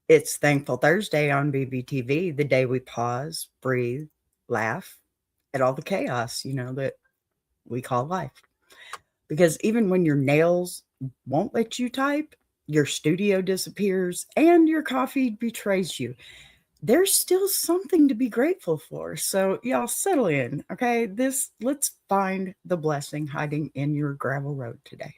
It's Thankful Thursday on BBTV, the day we pause, breathe, laugh at all the chaos, that we call life. Because even when your nails won't let you type, your studio disappears, and your coffee betrays you, there's still something to be grateful for. So, y'all settle in, okay? Let's find the blessing hiding in your gravel road today.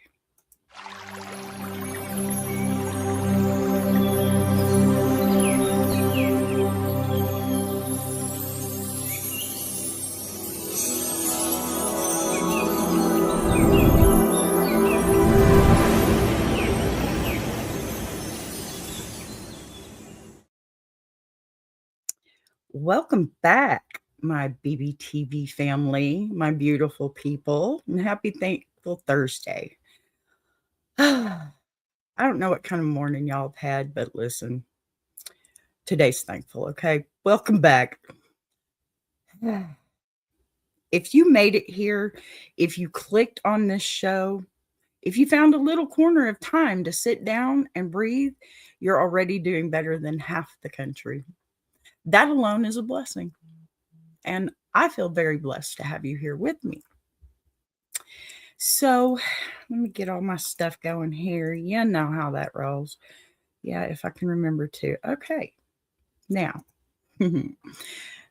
Welcome back, my BBTV family, my beautiful people, and happy Thankful Thursday. I don't know what kind of morning y'all have had, but listen, today's thankful, okay? Welcome back. If you made it here, if you clicked on this show, if you found a little corner of time to sit down and breathe, you're already doing better than half the country. That alone is a blessing. And I feel very blessed to have you here with me. So let me get all my stuff going here. You know how that rolls. Yeah, if I can remember to. Okay. Now,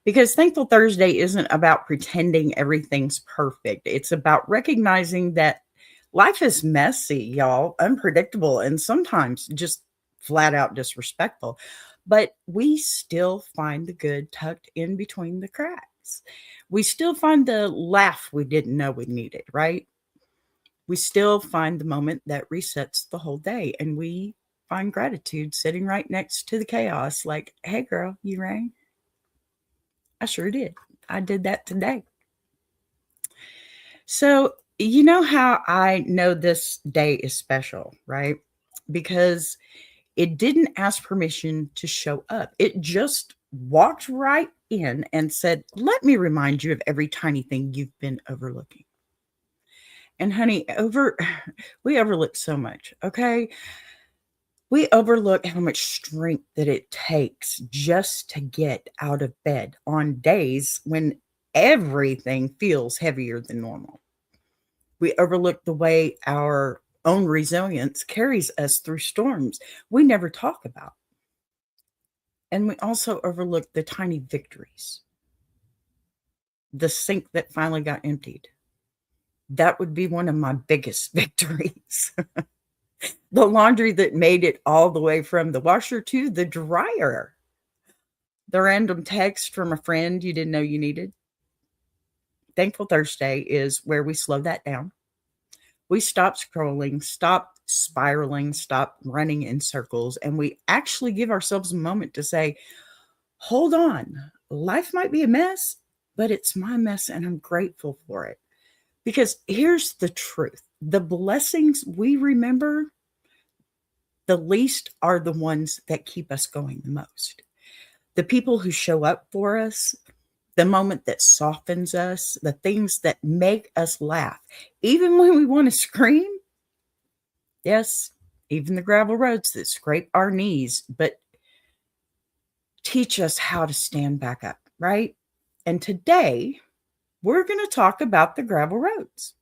because Thankful Thursday isn't about pretending everything's perfect. It's about recognizing that life is messy, y'all, unpredictable, and sometimes just flat out disrespectful. But we still find the good tucked in between the cracks. We still find the laugh we didn't know we needed, right? We still find the moment that resets the whole day. And we find gratitude sitting right next to the chaos, like, hey, girl, you rang? I sure did. I did that today. So, you know how I know this day is special, right? Because it didn't ask permission to show up. It just walked right in and said, let me remind you of every tiny thing you've been overlooking. And honey, we overlook so much, okay? We overlook how much strength that it takes just to get out of bed on days when everything feels heavier than normal. We overlook the way our own resilience carries us through storms we never talk about. And we also overlook the tiny victories. The sink that finally got emptied. That would be one of my biggest victories. The laundry that made it all the way from the washer to the dryer. The random text from a friend you didn't know you needed. Thankful Thursday is where we slow that down. We stop scrolling, stop spiraling, stop running in circles, and we actually give ourselves a moment to say, hold on, life might be a mess, but it's my mess and I'm grateful for it. Because here's the truth. The blessings we remember, the least are the ones that keep us going the most. The people who show up for us, the moment that softens us, the things that make us laugh, even when we want to scream. Yes, even the gravel roads that scrape our knees, but teach us how to stand back up, right? And today, we're going to talk about the gravel roads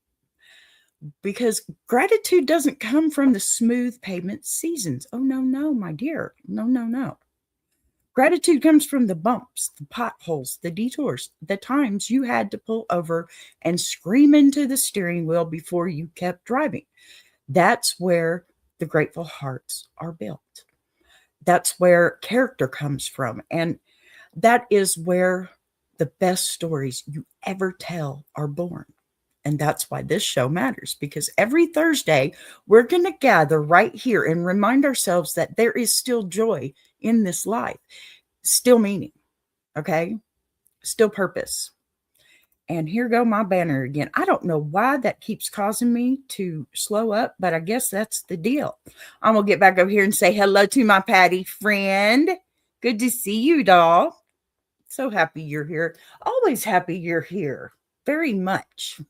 because gratitude doesn't come from the smooth pavement seasons. Oh, no, my dear. No. Gratitude comes from the bumps, the potholes, the detours, the times you had to pull over and scream into the steering wheel before you kept driving. That's where the grateful hearts are built. That's where character comes from. And that is where the best stories you ever tell are born. And that's why this show matters, because every Thursday, we're going to gather right here and remind ourselves that there is still joy in this life, still meaning, okay? Still purpose. And here go my banner again. I don't know why that keeps causing me to slow up, but I guess that's the deal. I'm going to get back over here and say hello to my Patty friend. Good to see you, doll. So happy you're here. Always happy you're here. Very much.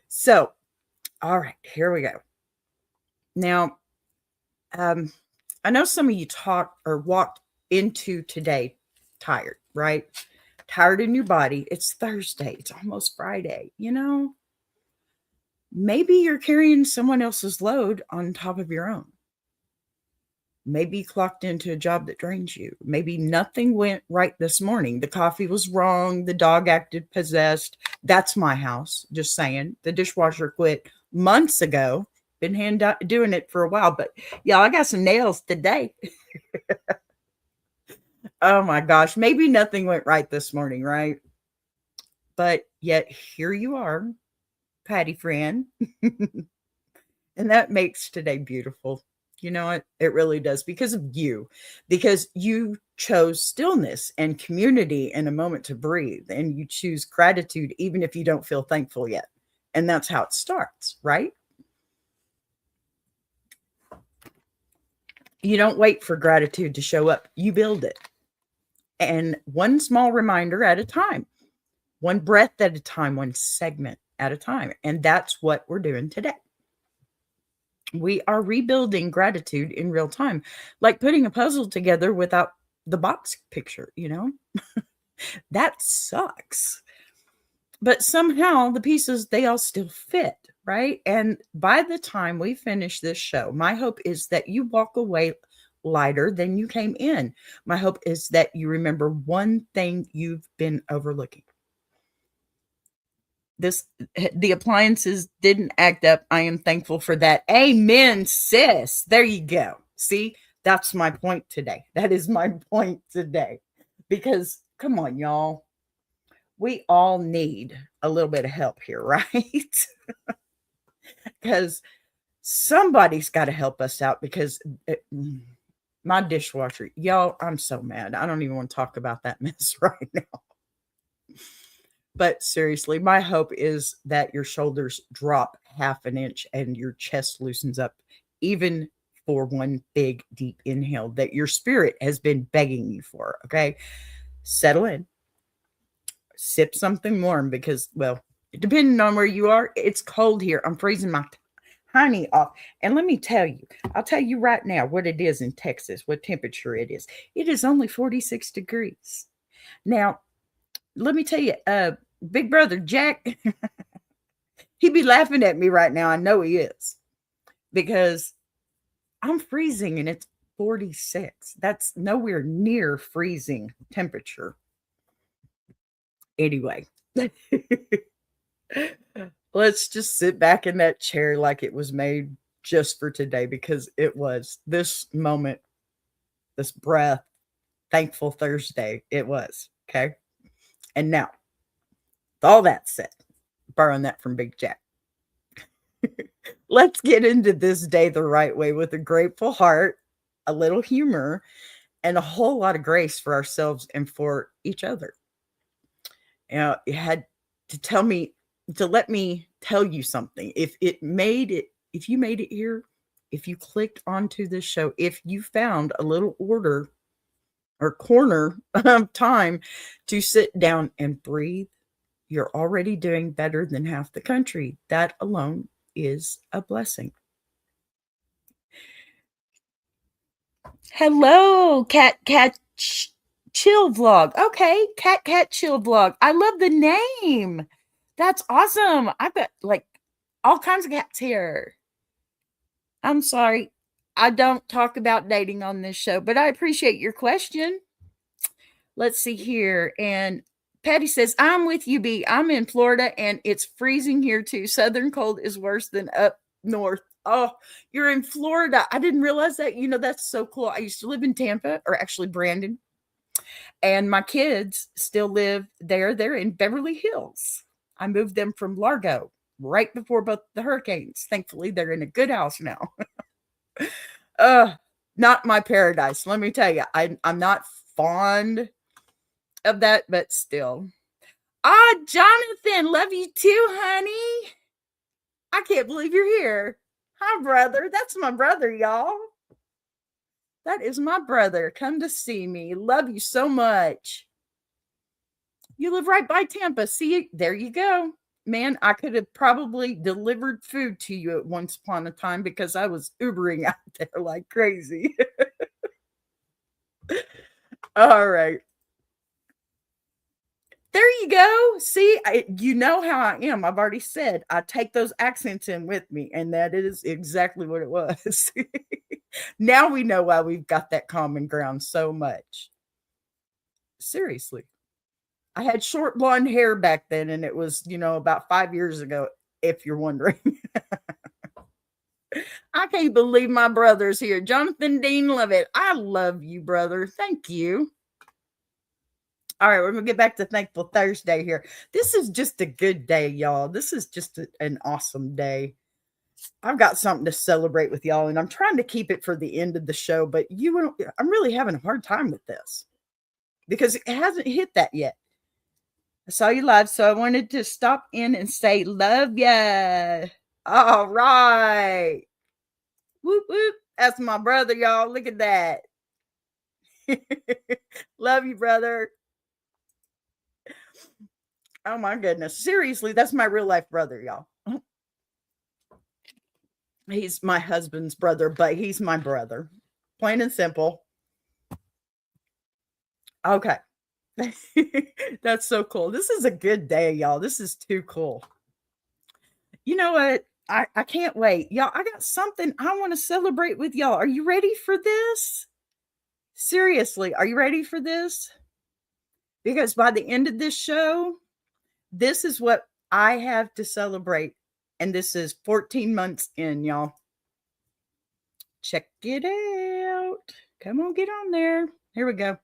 So, all right, here we go. Now, I know some of you talked or walked into today tired, right? Tired in your body. It's Thursday. It's almost Friday. Maybe you're carrying someone else's load on top of your own. Maybe you clocked into a job that drains you. Maybe nothing went right this morning. The coffee was wrong. The dog acted possessed. That's my house. Just saying. The dishwasher quit months ago. Been doing it for a while, but yeah, I got some nails today. Oh my gosh. Maybe nothing went right this morning, right? But yet here you are, Patty friend. And that makes today beautiful. You know what? It really does, because of you, because you chose stillness and community and a moment to breathe, and you choose gratitude, even if you don't feel thankful yet. And that's how it starts, right? You don't wait for gratitude to show up, you build it. And one small reminder at a time, one breath at a time, one segment at a time. And that's what we're doing today. We are rebuilding gratitude in real time, like putting a puzzle together without the box picture, That sucks. But somehow the pieces, they all still fit, right? And by the time we finish this show, my hope is that you walk away lighter than you came in. My hope is that you remember one thing you've been overlooking. The appliances didn't act up. I am thankful for that. Amen, sis. There you go. See, that's my point today. That is my point today. Because come on, y'all. We all need a little bit of help here, right? Because somebody's got to help us out, because my dishwasher, y'all, I'm so mad. I don't even want to talk about that mess right now. But seriously, my hope is that your shoulders drop half an inch and your chest loosens up, even for one big, deep inhale that your spirit has been begging you for. Okay. Settle in, sip something warm, because, well, depending on where you are, it's cold here. I'm freezing my honey off. And let me tell you, I'll tell you right now what it is in Texas, what temperature it is. It is only 46 degrees. Now, let me tell you, Big Brother Jack, he'd be laughing at me right now. I know he is, because I'm freezing and it's 46. That's nowhere near freezing temperature. Anyway, let's just sit back in that chair like it was made just for today, because it was this moment, this breath, thankful Thursday. It was. Okay. And now, with all that said, borrowing that from Big Jack, let's get into this day the right way, with a grateful heart, a little humor, and a whole lot of grace for ourselves and for each other. You had to let me tell you something. If you made it here, if you clicked onto this show, if you found a little order or corner of time to sit down and breathe, you're already doing better than half the country. That alone is a blessing. Hello, Cat Chill Vlog. Okay, Cat Chill Vlog. I love the name. That's awesome. I've got like all kinds of cats here. I'm sorry. I don't talk about dating on this show, but I appreciate your question. Let's see here. And Patty says, I'm with you, B. I'm in Florida and it's freezing here too. Southern cold is worse than up north. Oh, you're in Florida. I didn't realize that. That's so cool. I used to live in Tampa, or actually Brandon. And my kids still live there. They're in Beverly Hills. I moved them from Largo right before both the hurricanes. Thankfully, they're in a good house now. Not my paradise. Let me tell you, I'm not fond of that, but still. Jonathan, love you too, honey. I can't believe you're here. Hi, brother. That's my brother, y'all. That is my brother. Come to see me. Love you so much. You live right by Tampa. See, there you go. Man, I could have probably delivered food to you at once upon a time, because I was Ubering out there like crazy. All right. There you go. See, you know how I am. I've already said I take those accents in with me, and that is exactly what it was. Now we know why we've got that common ground so much. Seriously. I had short blonde hair back then, and it was, about 5 years ago, if you're wondering. I can't believe my brother's here. Jonathan Dean Lovett. I love you, brother. Thank you. All right, we're going to get back to Thankful Thursday here. This is just a good day, y'all. This is just an awesome day. I've got something to celebrate with y'all, and I'm trying to keep it for the end of the show, but I'm really having a hard time with this because it hasn't hit that yet. I saw you live, so I wanted to stop in and say, love ya. All right. Whoop, whoop. That's my brother, y'all. Look at that. Love you, brother. Oh, my goodness. Seriously, that's my real life brother, y'all. He's my husband's brother, but he's my brother. Plain and simple. Okay. That's so cool. This is a good day, y'all. This is too cool. You know what? I can't wait. Y'all, I got something I want to celebrate with y'all. Are you ready for this? Seriously, are you ready for this? Because by the end of this show, this is what I have to celebrate. And this is 14 months in, y'all. Check it out. Come on, get on there. Here we go.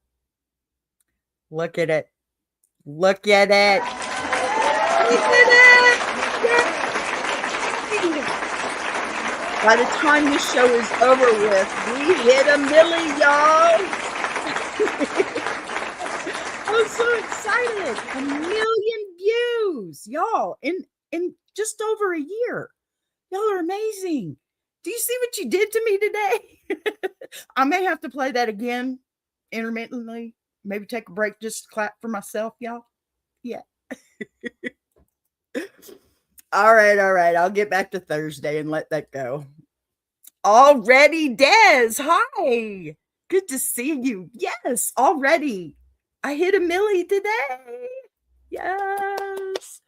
Look at it. Look at it. Look at it. By the time this show is over with, we hit 1 million, y'all. I'm so excited. 1 million views, y'all, in just over a year. Y'all are amazing. Do you see what you did to me today? I may have to play that again intermittently. Maybe take a break, just clap for myself, y'all. Yeah. All right. I'll get back to Thursday and let that go. Already, Des. Hi. Good to see you. Yes, already. I hit 1 million today. Yes.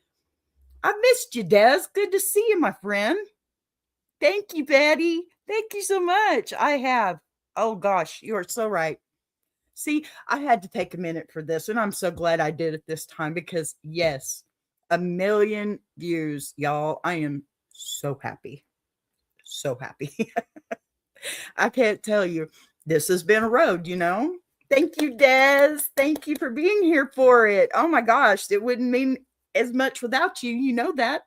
I missed you, Des. Good to see you, my friend. Thank you, Patty. Thank you so much. I have. Oh, gosh, you are so right. See, I had to take a minute for this, and I'm so glad I did it this time because, yes, 1 million views, y'all. I am so happy. So happy. I can't tell you. This has been a road, Thank you, Des. Thank you for being here for it. Oh my gosh, it wouldn't mean as much without you. You know that.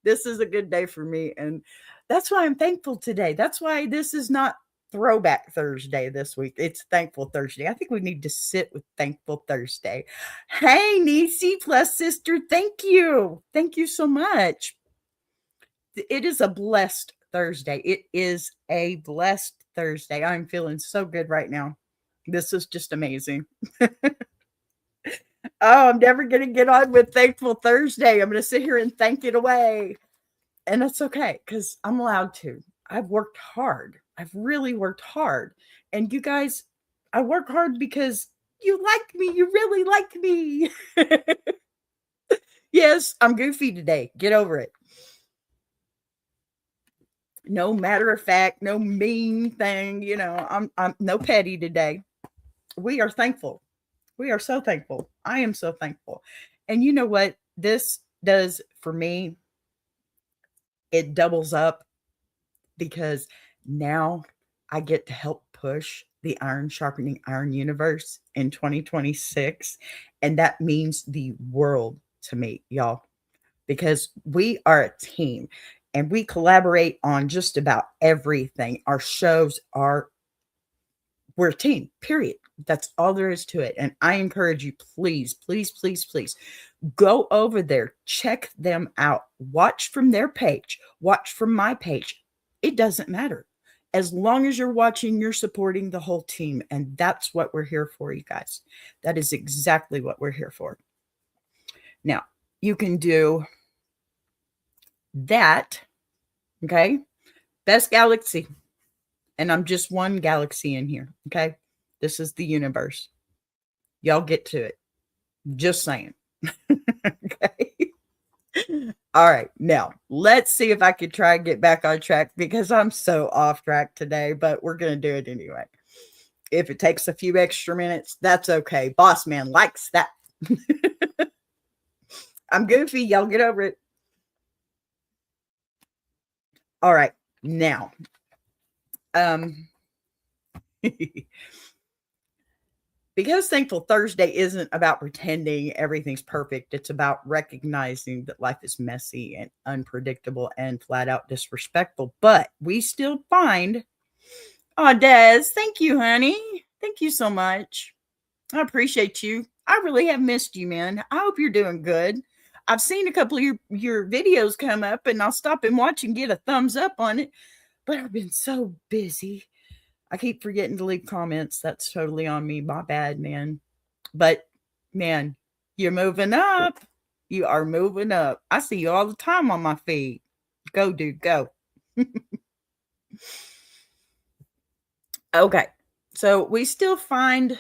This is a good day for me. And that's why I'm thankful today. That's why this is not Throwback Thursday this week. It's Thankful Thursday. I think we need to sit with Thankful Thursday. Hey, Niecy plus sister. Thank you. Thank you so much. It is a blessed Thursday. It is a blessed Thursday. I'm feeling so good right now. This is just amazing. Oh, I'm never going to get on with Thankful Thursday. I'm going to sit here and thank it away. And that's okay because I'm allowed to. I've worked hard. I've really worked hard. And you guys, I work hard because you like me. You really like me. Yes, I'm goofy today. Get over it. No matter of fact, no mean thing. I'm no petty today. We are thankful. We are so thankful. I am so thankful. And you know what this does for me? It doubles up because now I get to help push the Iron Sharpening Iron universe in 2026. And that means the world to me, y'all, because we are a team and we collaborate on just about everything. Our shows we're a team, period. That's all there is to it. And I encourage you, please, please, please, please go over there, check them out, watch from their page, watch from my page. It doesn't matter. As long as you're watching, you're supporting the whole team. And that's what we're here for, you guys. That is exactly what we're here for. Now, you can do that. Okay. Best galaxy. And I'm just one galaxy in here. Okay. This is the universe. Y'all get to it. Just saying. Okay. All right. Now, let's see if I can try and get back on track because I'm so off track today, but we're going to do it anyway. If it takes a few extra minutes, that's okay. Boss man likes that. I'm goofy. Y'all get over it. All right. Now, because Thankful Thursday isn't about pretending everything's perfect, it's about recognizing that life is messy and unpredictable and flat out disrespectful. But we still find, oh, Des, thank you, honey. Thank you so much. I appreciate you. I really have missed you, man. I hope you're doing good. I've seen a couple of your videos come up, and I'll stop and watch and get a thumbs up on it. But I've been so busy. I keep forgetting to leave comments. That's totally on me. My bad, man. But, man, you're moving up. You are moving up. I see you all the time on my feed. Go, dude, go. Okay. So we still find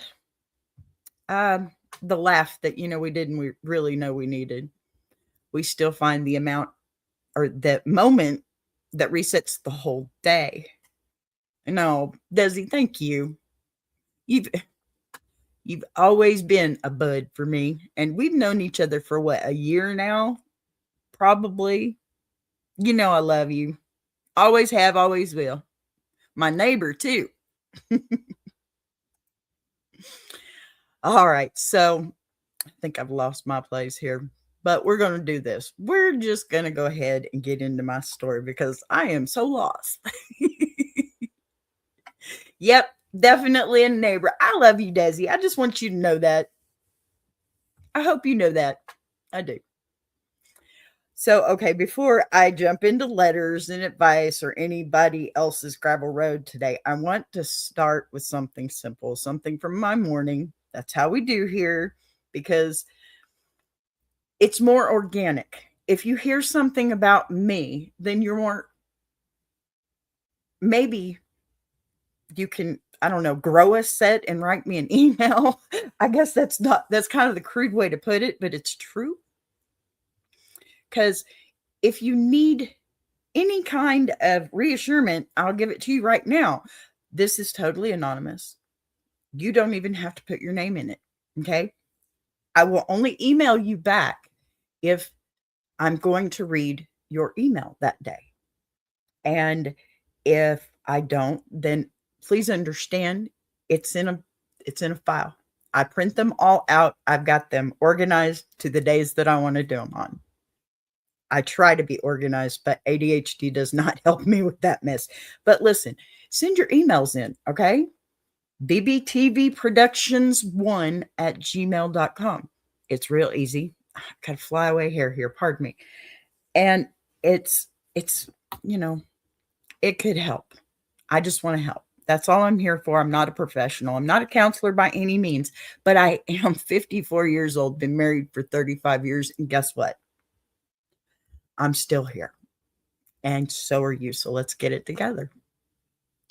the laugh that, we didn't really know we needed. We still find the amount or the moment that resets the whole day. No, Desi, thank you. You've always been a bud for me, and we've known each other for what, a year now? Probably. I love you. Always have, always will. My neighbor too. All right, so I think I've lost my place here, but we're going to do this. We're just going to go ahead and get into my story because I am so lost. Yep, definitely a neighbor. I love you, Desi. I just want you to know that. I hope you know that. I do. So, okay, before I jump into letters and advice or anybody else's gravel road today, I want to start with something simple, something from my morning. That's how we do here because it's more organic. If you hear something about me, then you're more, maybe you can, I don't know, grow a set and write me an email. I guess that's kind of the crude way to put it, but it's true. Because if you need any kind of reassurance, I'll give it to you right now. This is totally anonymous. You don't even have to put your name in it. Okay. I will only email you back if I'm going to read your email that day. And if I don't, then please understand it's in a file. I print them all out. I've got them organized to the days that I want to do them on. I try to be organized, but ADHD does not help me with that mess. But listen, send your emails in, okay? bbtvproductions1@gmail.com. It's real easy. I got flyaway hair here, pardon me. And it's it could help. I just want to help. That's all I'm here for. I'm not a professional. I'm not a counselor by any means, but I am 54 years old, been married for 35 years, and guess what? I'm still here. And so are you. So let's get it together.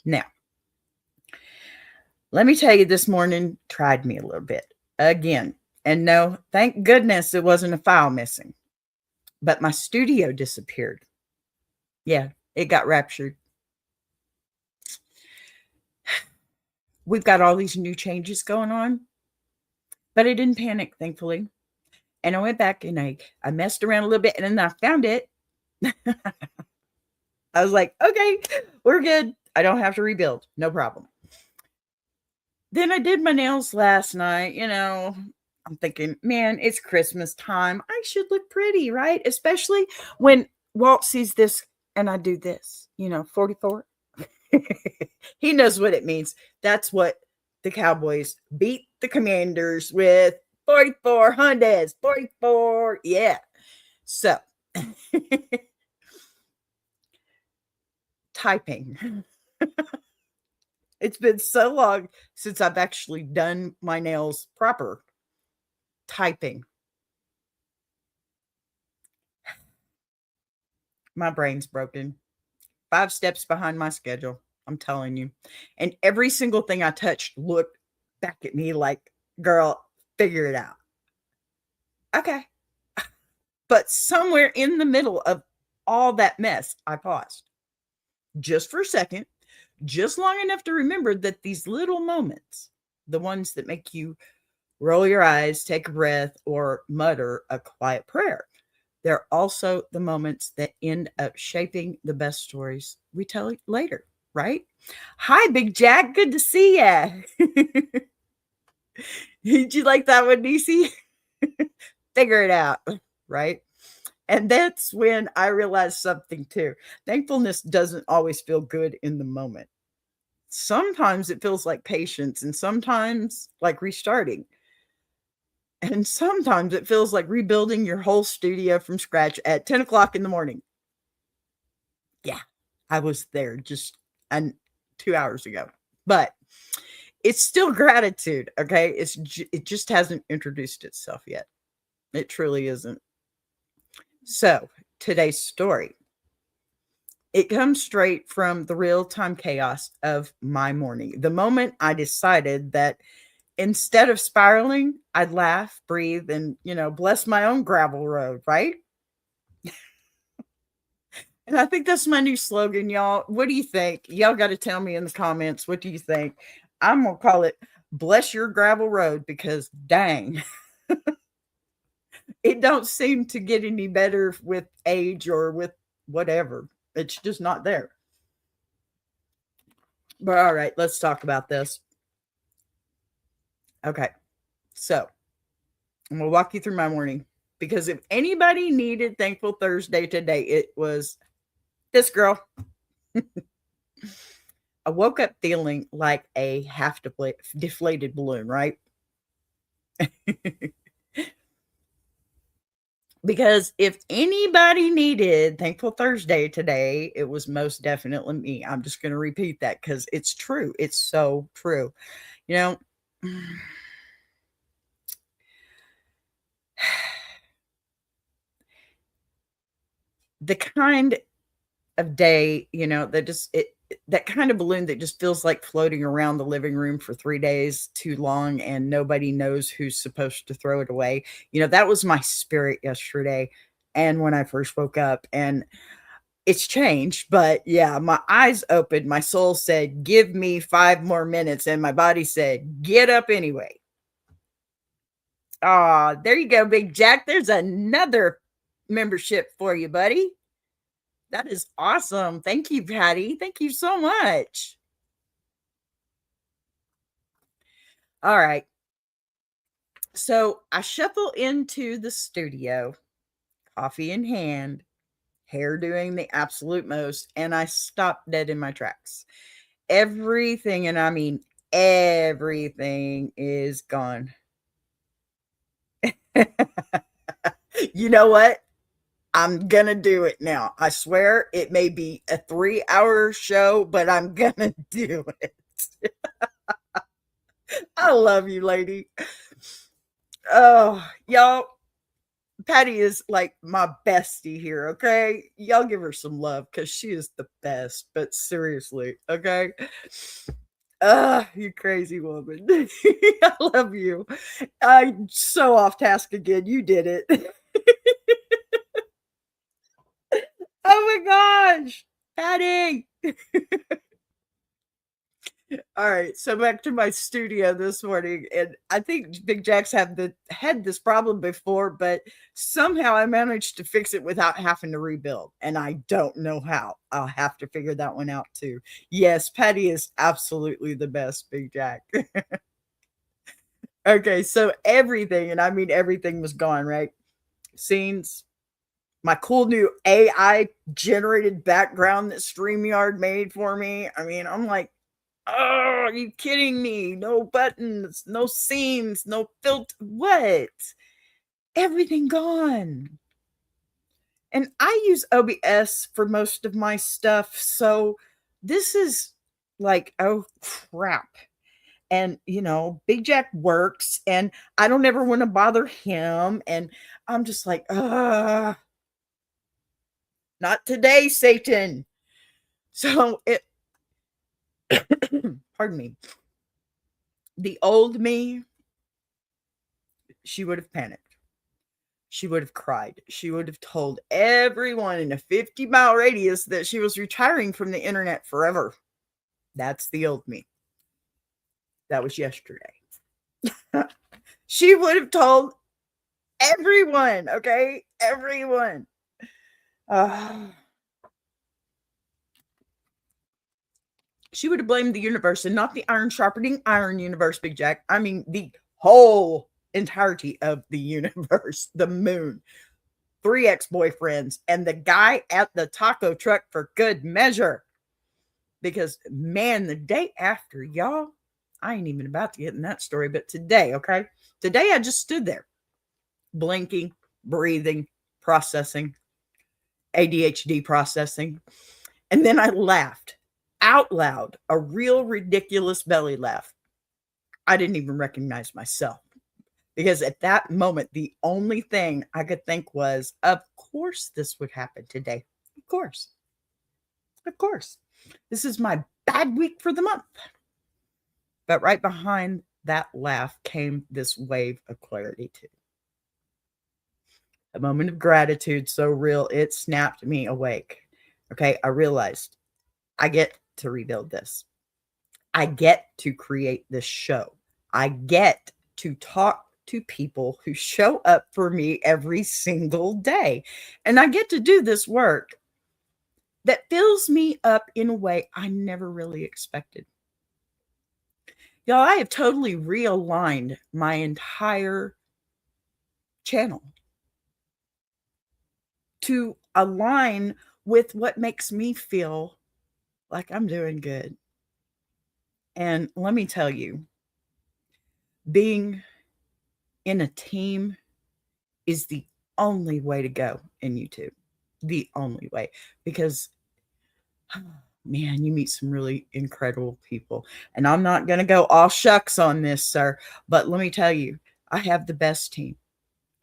Now, let me tell you, this morning tried me a little bit again. And no, thank goodness it wasn't a file missing. But my studio disappeared. Yeah, it got raptured. We've got all these new changes going on. But I didn't panic, thankfully. And I went back and I messed around a little bit and then I found it. I was like, okay, we're good. I don't have to rebuild. No problem. Then I did my nails last night. I'm thinking, man, it's Christmas time. I should look pretty, right? Especially when Walt sees this and I do this, 44. He knows what it means. That's what the Cowboys beat the Commanders with. 44 Hondas, 44. Yeah. So typing. It's been so long since I've actually done my nails proper. Typing. My brain's broken. 5 steps behind my schedule. I'm telling you. And every single thing I touched looked back at me like, girl, figure it out. Okay. But somewhere in the middle of all that mess, I paused just for a second, just long enough to remember that these little moments, the ones that make you roll your eyes, take a breath, or mutter a quiet prayer, they're also the moments that end up shaping the best stories we tell later, right? Hi, Big Jack. Good to see ya. Did you like that one, DC? Figure it out, right? And that's when I realized something too. Thankfulness doesn't always feel good in the moment. Sometimes it feels like patience, and sometimes like restarting. And sometimes it feels like rebuilding your whole studio from scratch at 10 o'clock in the morning. Yeah, I was there just 2 hours ago. But it's still gratitude, okay? It just hasn't introduced itself yet. It truly isn't. So, today's story, it comes straight from the real-time chaos of my morning. The moment I decided that instead of spiraling, I'd laugh, breathe, and, bless my own gravel road, right? And I think that's my new slogan, y'all. What do you think? Y'all got to tell me in the comments. What do you think? I'm going to call it Bless Your Gravel Road because dang, it don't seem to get any better with age or with whatever. It's just not there. But all right, let's talk about this. Okay. So I'm going to walk you through my morning because if anybody needed Thankful Thursday today, it was this girl. I woke up feeling like a half deflated balloon, right? Because if anybody needed Thankful Thursday today, it was most definitely me. I'm just going to repeat that because it's true. It's so true. You know, the kind of day, that just that kind of balloon that just feels like floating around the living room for 3 days too long and nobody knows who's supposed to throw it away. That was my spirit yesterday and when I first woke up, and it's changed, but yeah, my eyes opened, my soul said, "Give me 5 more minutes," and my body said, "Get up anyway." Ah, there you go, Big Jack. There's another membership for you, buddy. That is awesome. Thank you, Patty. Thank you so much. All right. So I shuffle into the studio, coffee in hand, hair doing the absolute most, and I stop dead in my tracks. Everything, and I mean everything, is gone. You know what? I'm gonna do it now. I swear it may be a 3-hour show, but I'm gonna do it. I love you, lady. Oh, y'all, Patty is like my bestie here, okay? Y'all give her some love because she is the best, but seriously, okay? You crazy woman. I love you. I'm so off task again. You did it. Oh my gosh, Patty. All right, so back to my studio this morning, and I think Big Jack's had this problem before, but somehow I managed to fix it without having to rebuild, and I don't know how. I'll have to figure that one out too. Yes, Patty is absolutely the best, Big Jack. Okay, so everything, and I mean everything, was gone, right? Scenes, my cool new AI generated background that StreamYard made for me. I mean, I'm like, oh, are you kidding me? No buttons, no scenes, no filter. What? Everything gone. And I use OBS for most of my stuff. So this is like, oh crap. And, Big Jack works and I don't ever want to bother him. And I'm just like, not today, Satan. So pardon me. The old me, she would have panicked. She would have cried. She would have told everyone in a 50-mile radius that she was retiring from the internet forever. That's the old me. That was yesterday. She would have told everyone, okay? Everyone. She would have blamed the universe, and not the iron sharpening iron universe, Big Jack. I mean, the whole entirety of the universe, the moon, 3 ex-boyfriends, and the guy at the taco truck for good measure. Because, man, the day after, y'all, I ain't even about to get in that story, but today, okay? Today I just stood there, blinking, breathing, processing, ADHD processing. And then I laughed out loud, a real ridiculous belly laugh. I didn't even recognize myself. Because at that moment, the only thing I could think was, of course this would happen today. Of course. Of course. This is my bad week for the month. But right behind that laugh came this wave of clarity too. A moment of gratitude so real, it snapped me awake. Okay, I realized I get to rebuild this. I get to create this show. I get to talk to people who show up for me every single day. And I get to do this work that fills me up in a way I never really expected. Y'all, I have totally realigned my entire channel to align with what makes me feel like I'm doing good. And let me tell you, being in a team is the only way to go in YouTube. The only way. Because, man, you meet some really incredible people. And I'm not going to go all shucks on this, sir. But let me tell you, I have the best team.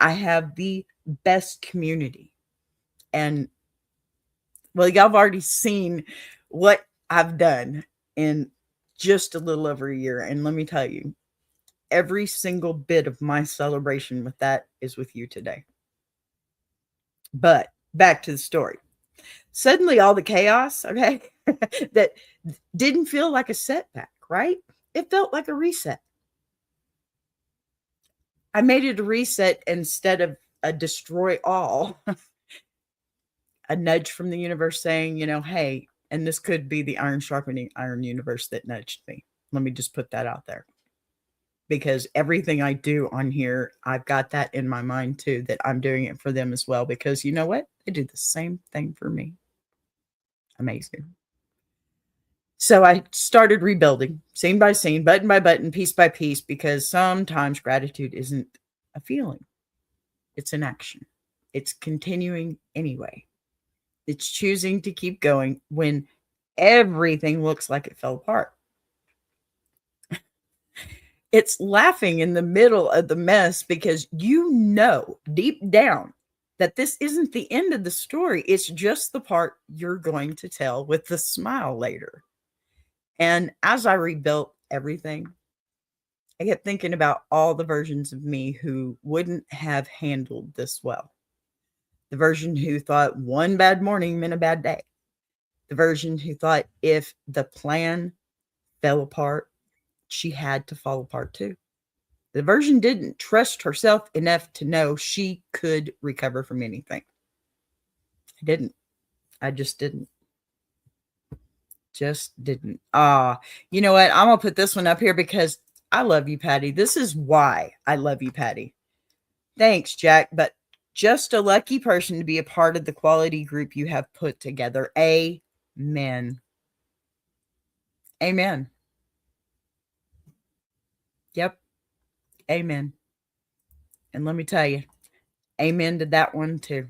I have the best community. And, well, y'all have already seen what I've done in just a little over a year. And let me tell you, every single bit of my celebration with that is with you today. But back to the story. Suddenly all the chaos, okay, that didn't feel like a setback, right? It felt like a reset. I made it a reset instead of a destroy all. A nudge from the universe saying, hey, and this could be the iron sharpening iron universe that nudged me. Let me just put that out there. Because everything I do on here, I've got that in my mind too, that I'm doing it for them as well. Because you know what? They do the same thing for me. Amazing. So I started rebuilding scene by scene, button by button, piece by piece, because sometimes gratitude isn't a feeling. It's an action. It's continuing anyway. It's choosing to keep going when everything looks like it fell apart. It's laughing in the middle of the mess because you know deep down that this isn't the end of the story. It's just the part you're going to tell with the smile later. And as I rebuilt everything, I kept thinking about all the versions of me who wouldn't have handled this well. The version who thought one bad morning meant a bad day. The version who thought if the plan fell apart, she had to fall apart too. The version didn't trust herself enough to know she could recover from anything. I didn't. I just didn't. Just didn't. You know what? I'm going to put this one up here because I love you, Patty. This is why I love you, Patty. Thanks, Jack. But just a lucky person to be a part of the quality group you have put together. Amen. Amen. Yep. Amen. And let me tell you, amen to that one too.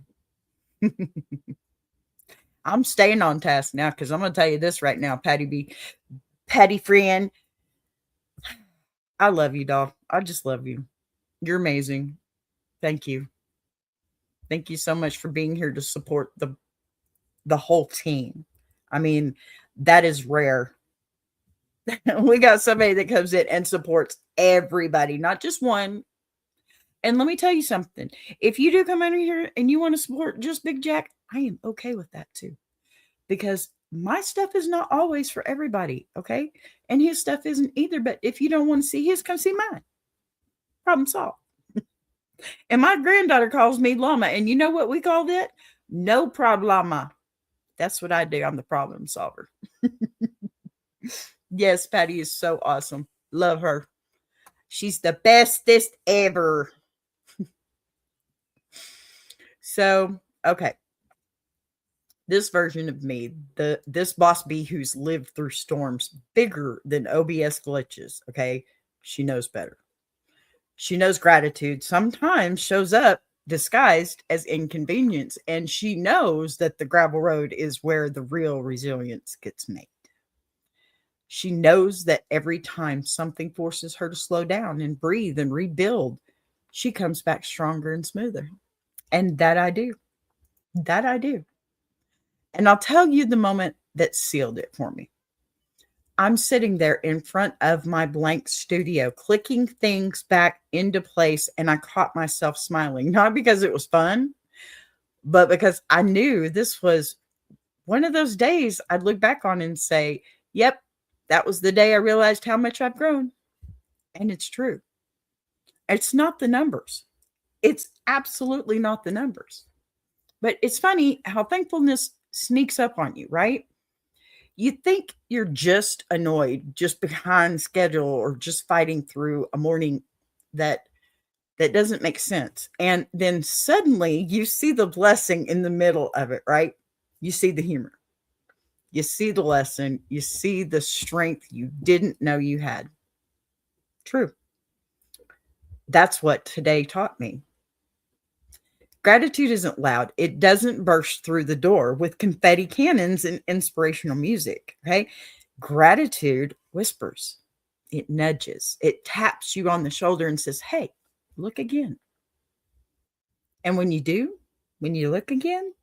I'm staying on task now because I'm going to tell you this right now, Patty B. Patty friend. I love you, doll. I just love you. You're amazing. Thank you. Thank you so much for being here to support the whole team. I mean, that is rare. We got somebody that comes in and supports everybody, not just one. And let me tell you something. If you do come in here and you want to support just Big Jack, I am okay with that too. Because my stuff is not always for everybody, okay? And his stuff isn't either. But if you don't want to see his, come see mine. Problem solved. And my granddaughter calls me llama. And you know what we call that? No problema. That's what I do. I'm the problem solver. Yes, Patty is so awesome. Love her. She's the bestest ever. So, okay. This version of me, this boss bee who's lived through storms bigger than OBS glitches, okay? She knows better. She knows gratitude sometimes shows up disguised as inconvenience, and she knows that the gravel road is where the real resilience gets made. She knows that every time something forces her to slow down and breathe and rebuild, she comes back stronger and smoother. And that I do. That I do. And I'll tell you the moment that sealed it for me. I'm sitting there in front of my blank studio, clicking things back into place, and I caught myself smiling, not because it was fun, but because I knew this was one of those days I'd look back on and say, yep, that was the day I realized how much I've grown. And it's true. It's not the numbers. It's absolutely not the numbers. But it's funny how thankfulness sneaks up on you, right? You think you're just annoyed, just behind schedule, or just fighting through a morning that doesn't make sense. And then suddenly you see the blessing in the middle of it, right? You see the humor. You see the lesson. You see the strength you didn't know you had. True. That's what today taught me. Gratitude isn't loud. It doesn't burst through the door with confetti cannons and inspirational music. Okay. Gratitude whispers, it nudges, it taps you on the shoulder and says, hey, look again. And when you do, when you look again,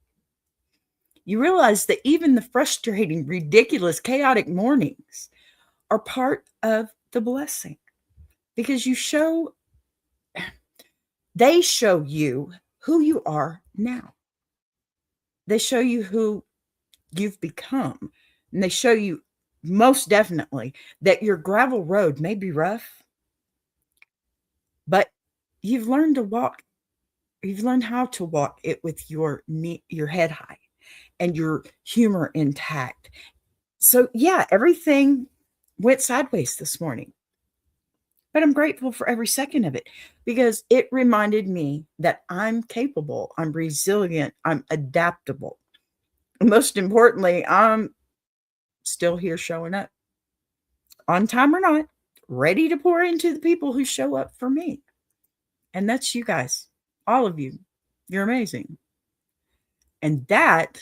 you realize that even the frustrating, ridiculous, chaotic mornings are part of the blessing because they show you who you are now. They show you who you've become. And they show you most definitely that your gravel road may be rough, but you've learned to walk. You've learned how to walk it with your head high and your humor intact. So yeah, everything went sideways this morning. But I'm grateful for every second of it because it reminded me that I'm capable, I'm resilient, I'm adaptable. Most importantly, I'm still here showing up on time or not, ready to pour into the people who show up for me. And that's you guys, all of you. You're amazing. And that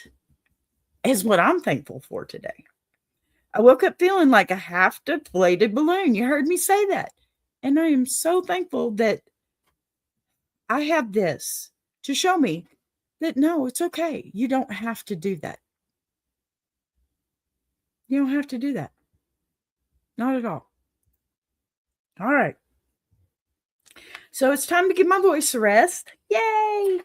is what I'm thankful for today. I woke up feeling like a half-deflated balloon. You heard me say that. And I am so thankful that I have this to show me that no, it's okay. You don't have to do that. You don't have to do that. Not at all. All right. So it's time to give my voice a rest. Yay!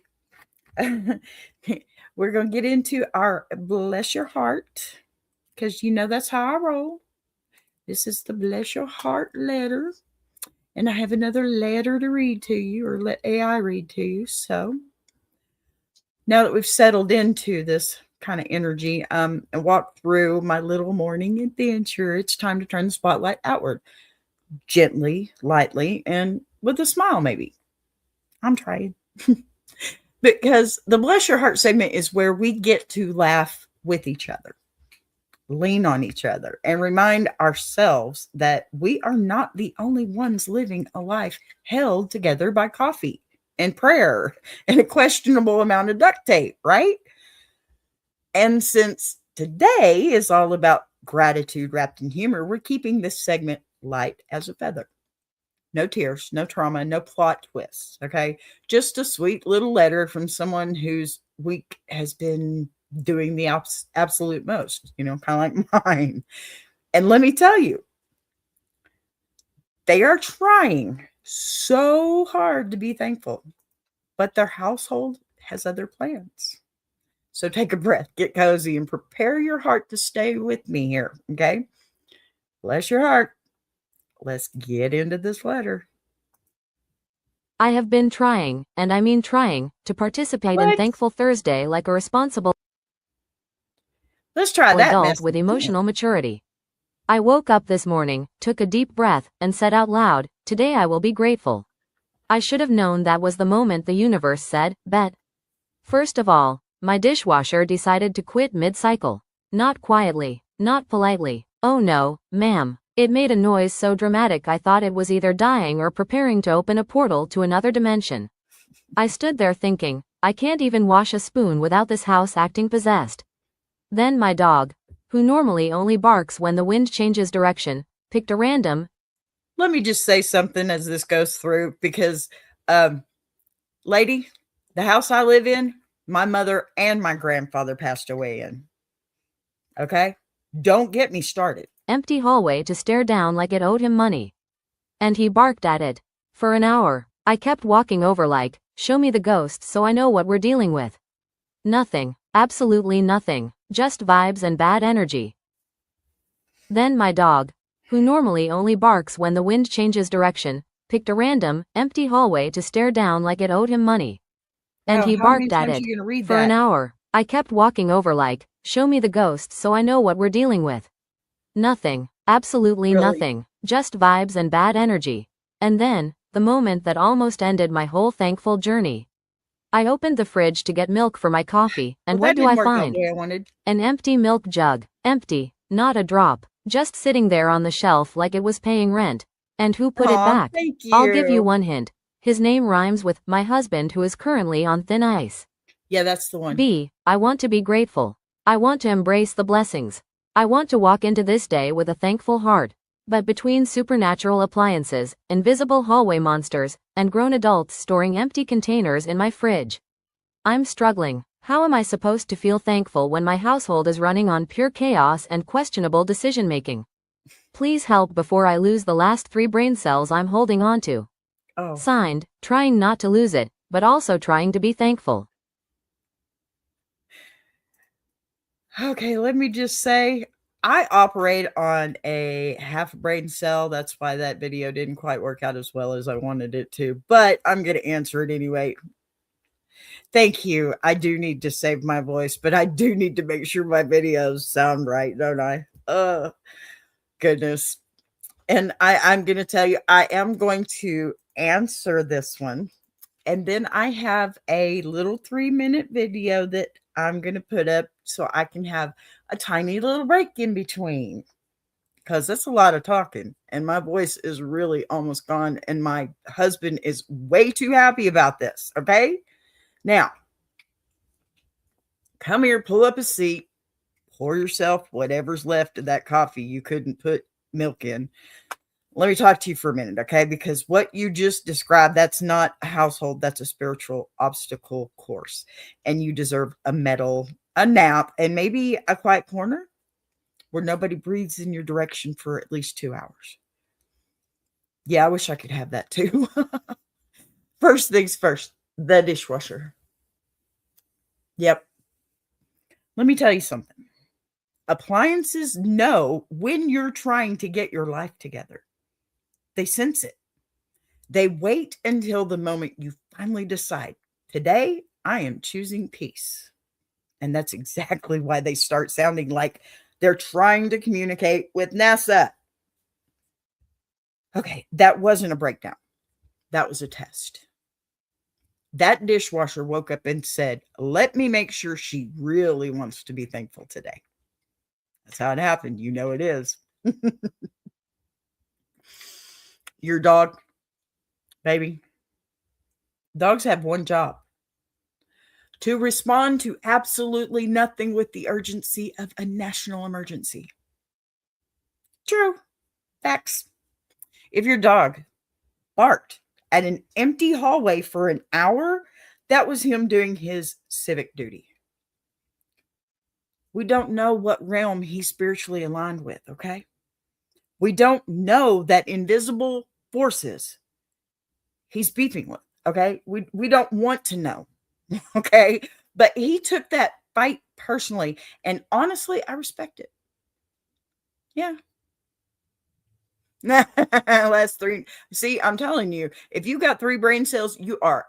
We're going to get into our bless your heart because you know that's how I roll. This is the bless your heart letter. And I have another letter to read to you or let AI read to you. So now that we've settled into this kind of energy and walked through my little morning adventure, it's time to turn the spotlight outward. Gently, lightly, and with a smile maybe. I'm trying. Because the Bless Your Heart segment is where we get to laugh with each other, lean on each other, and remind ourselves that we are not the only ones living a life held together by coffee and prayer and a questionable amount of duct tape, right? And since today is all about gratitude wrapped in humor, we're keeping this segment light as a feather. No tears, no trauma, no plot twists, okay? Just a sweet little letter from someone whose week has been doing the absolute most, kind of like mine. And let me tell you, They are trying so hard to be thankful, but their household has other plans. So take a breath, get cozy, and prepare your heart to stay with me here, okay? Bless your heart. Let's get into this letter. I have been trying, and I mean trying, to participate in What? Thankful Thursday like a responsible Let's try that adult mess with again. emotional maturity. I woke up this morning, took a deep breath, and said out loud, "Today I will be grateful." I should have known that was the moment the universe said, "Bet." First of all, my dishwasher decided to quit mid-cycle. Not quietly, not politely. Oh no, ma'am. It made a noise so dramatic I thought it was either dying or preparing to open a portal to another dimension. I stood there thinking, I can't even wash a spoon without this house acting possessed. Then my dog, who normally only barks when the wind changes direction, picked a random. Let me just say something as this goes through because, lady, the house I live in, my mother and my grandfather passed away in. Okay? Don't get me started. Empty hallway to stare down like it owed him money. And he barked at it. For an hour, I kept walking over like, show me the ghost so I know what we're dealing with. Nothing, absolutely nothing, just vibes and bad energy. Then my dog, who normally only barks when the wind changes direction, picked a random, empty hallway to stare down like it owed him money. And Wow, he how many barked at times it. are you gonna read For an that? hour, I kept walking over like, show me the ghost so I know what we're dealing with. Nothing, absolutely Really? nothing, just vibes and bad energy. And then, the moment that almost ended my whole thankful journey. I opened the fridge to get milk for my coffee, and Well, what that do I didn't work out find? the way I wanted. An empty milk jug. Empty, not a drop. Just sitting there on the shelf like it was paying rent. And who put it Aw, back? thank I'll give you you. one hint. His name rhymes with my husband who is currently on thin ice. Yeah, that's the one. B. I want to be grateful. I want to embrace the blessings. I want to walk into this day with a thankful heart. But between supernatural appliances, invisible hallway monsters, and grown adults storing empty containers in my fridge, I'm struggling. How am I supposed to feel thankful when my household is running on pure chaos and questionable decision making? Please help before I lose the last 3 brain cells I'm holding on to. Oh, Signed, trying not to lose it, but also trying to be thankful. okay. Let me just say, I operate on a half brain cell. That's why that video didn't quite work out as well as I wanted it to, but I'm going to answer it anyway. Thank you. I do need to save my voice, but I do need to make sure my videos sound right, don't I? Goodness. And I'm going to tell you, I am going to answer this one. And then I have a little 3-minute video that I'm going to put up so I can have a tiny little break in between because that's a lot of talking. And my voice is really almost gone. And my husband is way too happy about this. Okay. Now, come here, pull up a seat, pour yourself whatever's left of that coffee you couldn't put milk in. Let me talk to you for a minute, okay? Because what you just described, that's not a household, that's a spiritual obstacle course. And you deserve a medal, a nap, and maybe a quiet corner where nobody breathes in your direction for at least 2 hours. Yeah, I wish I could have that too. First things first, the dishwasher. Yep. Let me tell you something. Appliances know when you're trying to get your life together. They sense it. They wait until the moment you finally decide, today I am choosing peace. And that's exactly why they start sounding like they're trying to communicate with NASA. Okay, that wasn't a breakdown. That was a test. That dishwasher woke up and said, let me make sure she really wants to be thankful today. That's how it happened. You know it is. Your dog, baby. Dogs have one job: to respond to absolutely nothing with the urgency of a national emergency. True. Facts. If your dog barked at an empty hallway for an hour, that was him doing his civic duty. We don't know what realm he's spiritually aligned with, okay? We don't know that invisible forces he's beefing with. Okay. We don't want to know. Okay. But he took that fight personally. And honestly, I respect it. Yeah. Last three. See, I'm telling you, if you got 3 brain cells, you are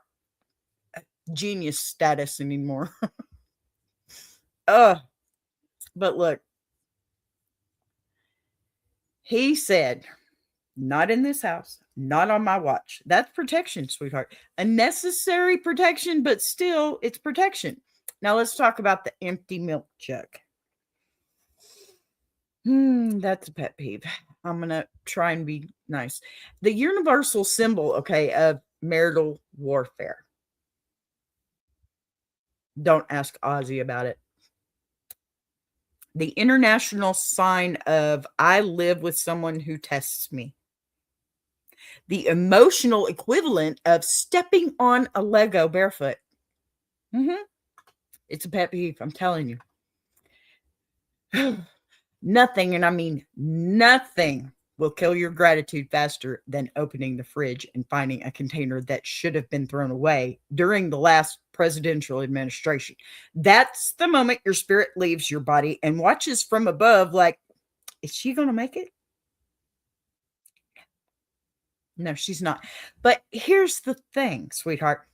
genius status anymore. But look, he said, not in this house, not on my watch. That's protection, sweetheart. A necessary protection, but still, it's protection. Now let's talk about the empty milk jug. That's a pet peeve. I'm going to try and be nice. The universal symbol, okay, of marital warfare. Don't ask Ozzy about it. The international sign of I live with someone who tests me. The emotional equivalent of stepping on a Lego barefoot. It's a pet peeve, I'm telling you. Nothing, and I mean nothing, will kill your gratitude faster than opening the fridge and finding a container that should have been thrown away during the last presidential administration. That's the moment your spirit leaves your body and watches from above like, is she going to make it? No, she's not. But here's the thing, sweetheart.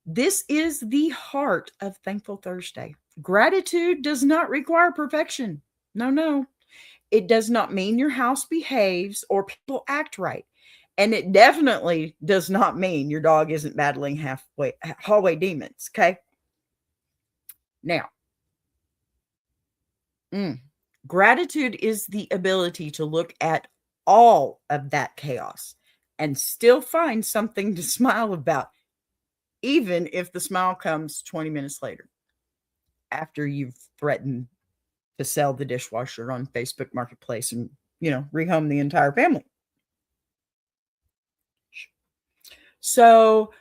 This is the heart of Thankful Thursday. Gratitude does not require perfection. No. It does not mean your house behaves or people act right. And it definitely does not mean your dog isn't battling hallway demons, okay? Now, gratitude is the ability to look at all of that chaos and still find something to smile about, even if the smile comes 20 minutes later after you've threatened to sell the dishwasher on Facebook Marketplace and, rehome the entire family. So,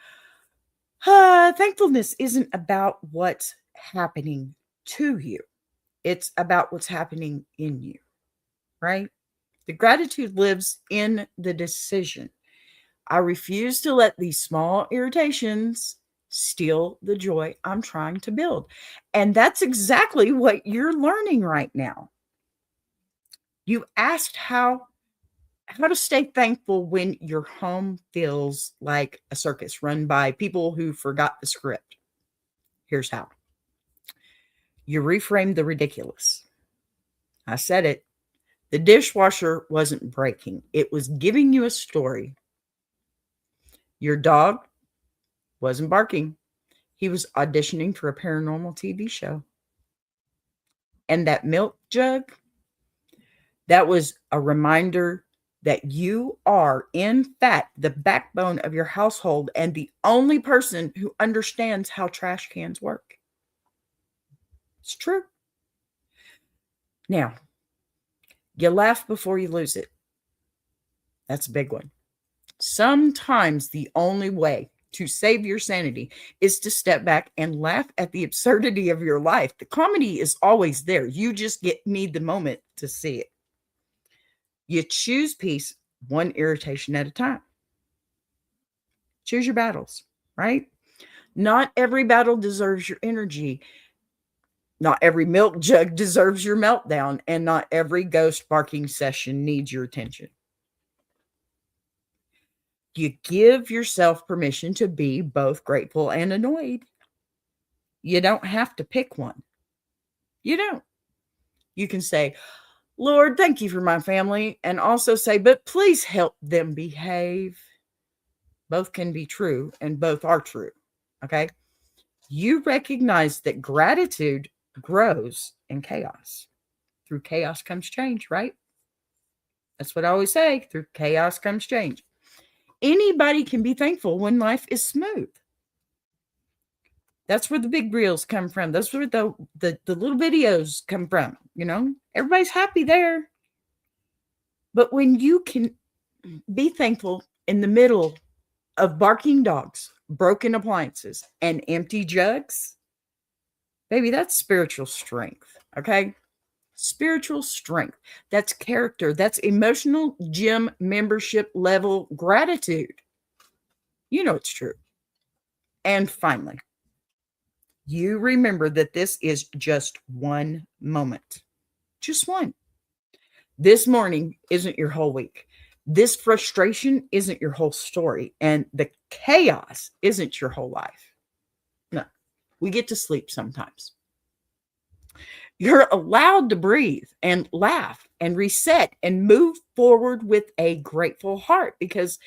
thankfulness isn't about what's happening to you. It's about what's happening in you, right? The gratitude lives in the decision. I refuse to let these small irritations steal the joy I'm trying to build. And that's exactly what you're learning right now. You asked how to stay thankful when your home feels like a circus run by people who forgot the script. Here's how. You reframe the ridiculous. I said it. The dishwasher wasn't breaking. It was giving you a story. Your dog wasn't barking. He was auditioning for a paranormal TV show. And that milk jug, that was a reminder that you are, in fact, the backbone of your household and the only person who understands how trash cans work. It's true. Now, you laugh before you lose it. That's a big one. Sometimes the only way to save your sanity is to step back and laugh at the absurdity of your life. The comedy is always there. You just need the moment to see it. You choose peace one irritation at a time. Choose your battles, right? Not every battle deserves your energy. Not every milk jug deserves your meltdown. And not every ghost barking session needs your attention. You give yourself permission to be both grateful and annoyed. You don't have to pick one. You don't. You can say, Lord, thank you for my family. And also say, but please help them behave. Both can be true and both are true. Okay. You recognize that gratitude grows in chaos. Through chaos comes change, right? That's what I always say. Through chaos comes change. Anybody can be thankful when life is smooth. That's where the big reels come from. That's where the little videos come from. Everybody's happy there. But when you can be thankful in the middle of barking dogs, broken appliances, and empty jugs, baby, that's spiritual strength. Okay. spiritual strength. That's character. That's emotional gym membership level gratitude. You know it's true. And finally, you remember that this is just one moment. Just one. This morning isn't your whole week. This frustration isn't your whole story. And the chaos isn't your whole life. No, we get to sleep sometimes. You're allowed to breathe and laugh and reset and move forward with a grateful heart, because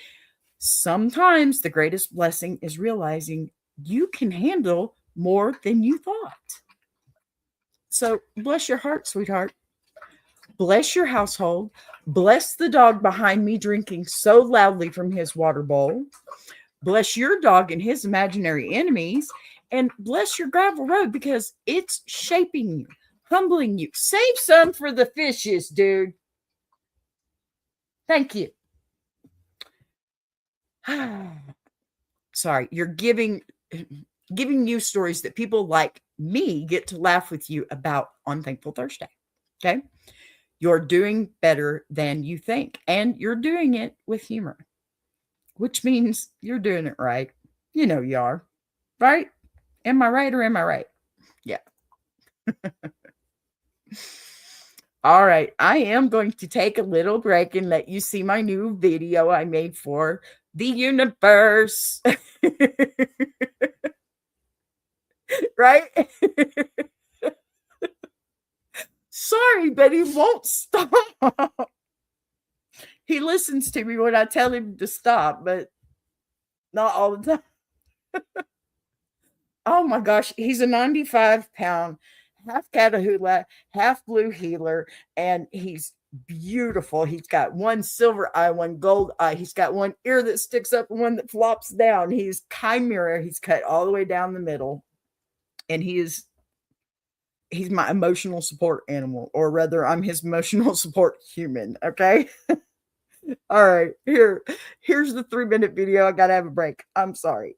sometimes the greatest blessing is realizing you can handle more than you thought. So bless your heart, sweetheart. Bless your household. Bless the dog behind me drinking so loudly from his water bowl. Bless your dog and his imaginary enemies. And bless your gravel road, because it's shaping you, humbling you. Save some for the fishes, dude. Thank you. Sorry, you're giving you stories that people like me get to laugh with you about on Thankful Thursday. Okay? You're doing better than you think, and you're doing it with humor, which means you're doing it right. You know you are, right? Am I right or am I right? Yeah. All right. I am going to take a little break and let you see my new video I made for the universe. Right? Sorry, but he won't stop. He listens to me when I tell him to stop, but not all the time. Oh my gosh, he's a 95-pound, half Catahoula, half blue heeler, and he's beautiful. He's got one silver eye, one gold eye. He's got one ear that sticks up and one that flops down. He's chimera. He's cut all the way down the middle, and he's my emotional support animal, or rather, I'm his emotional support human. Okay. All right, here's the 3-minute video. I gotta have a break. I'm sorry.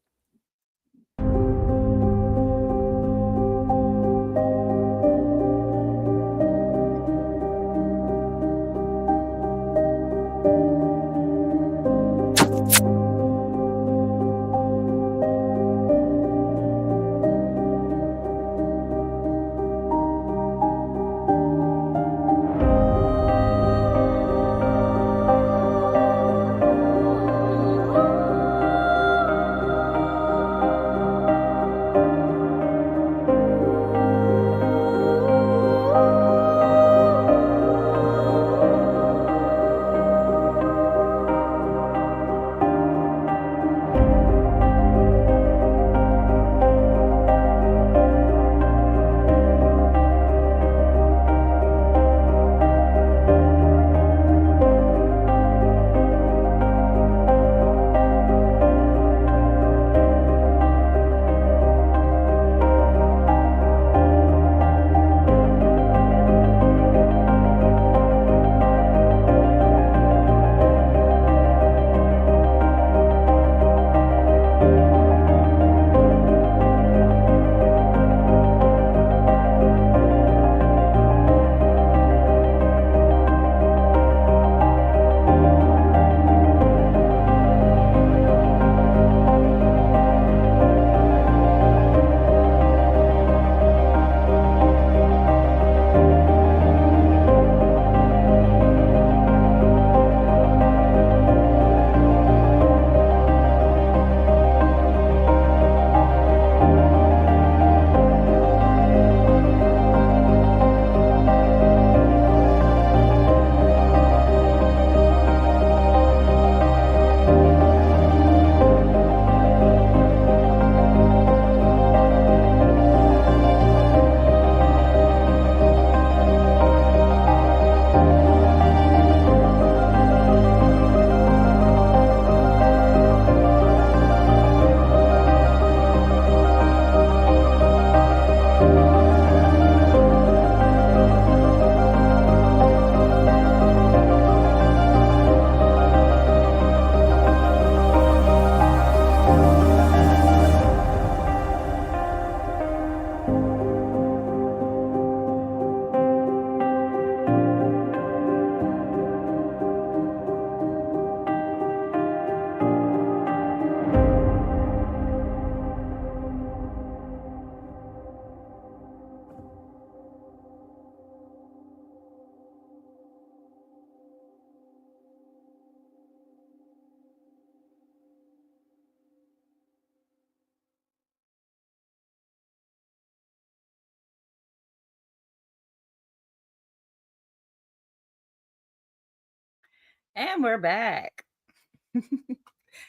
And we're back.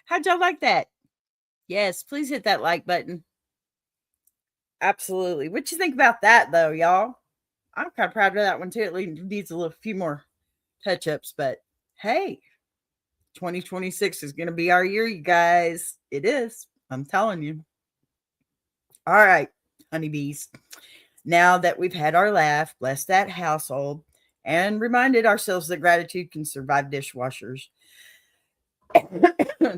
How'd y'all like that? Yes, please hit that like button. Absolutely. What you think about that, though, y'all? I'm kind of proud of that one too. It needs a little few more touch ups, but hey, 2026 is going to be our year, you guys. It is. I'm telling you. All right, honeybees. Now that we've had our laugh, blessed that household, and reminded ourselves that gratitude can survive dishwashers,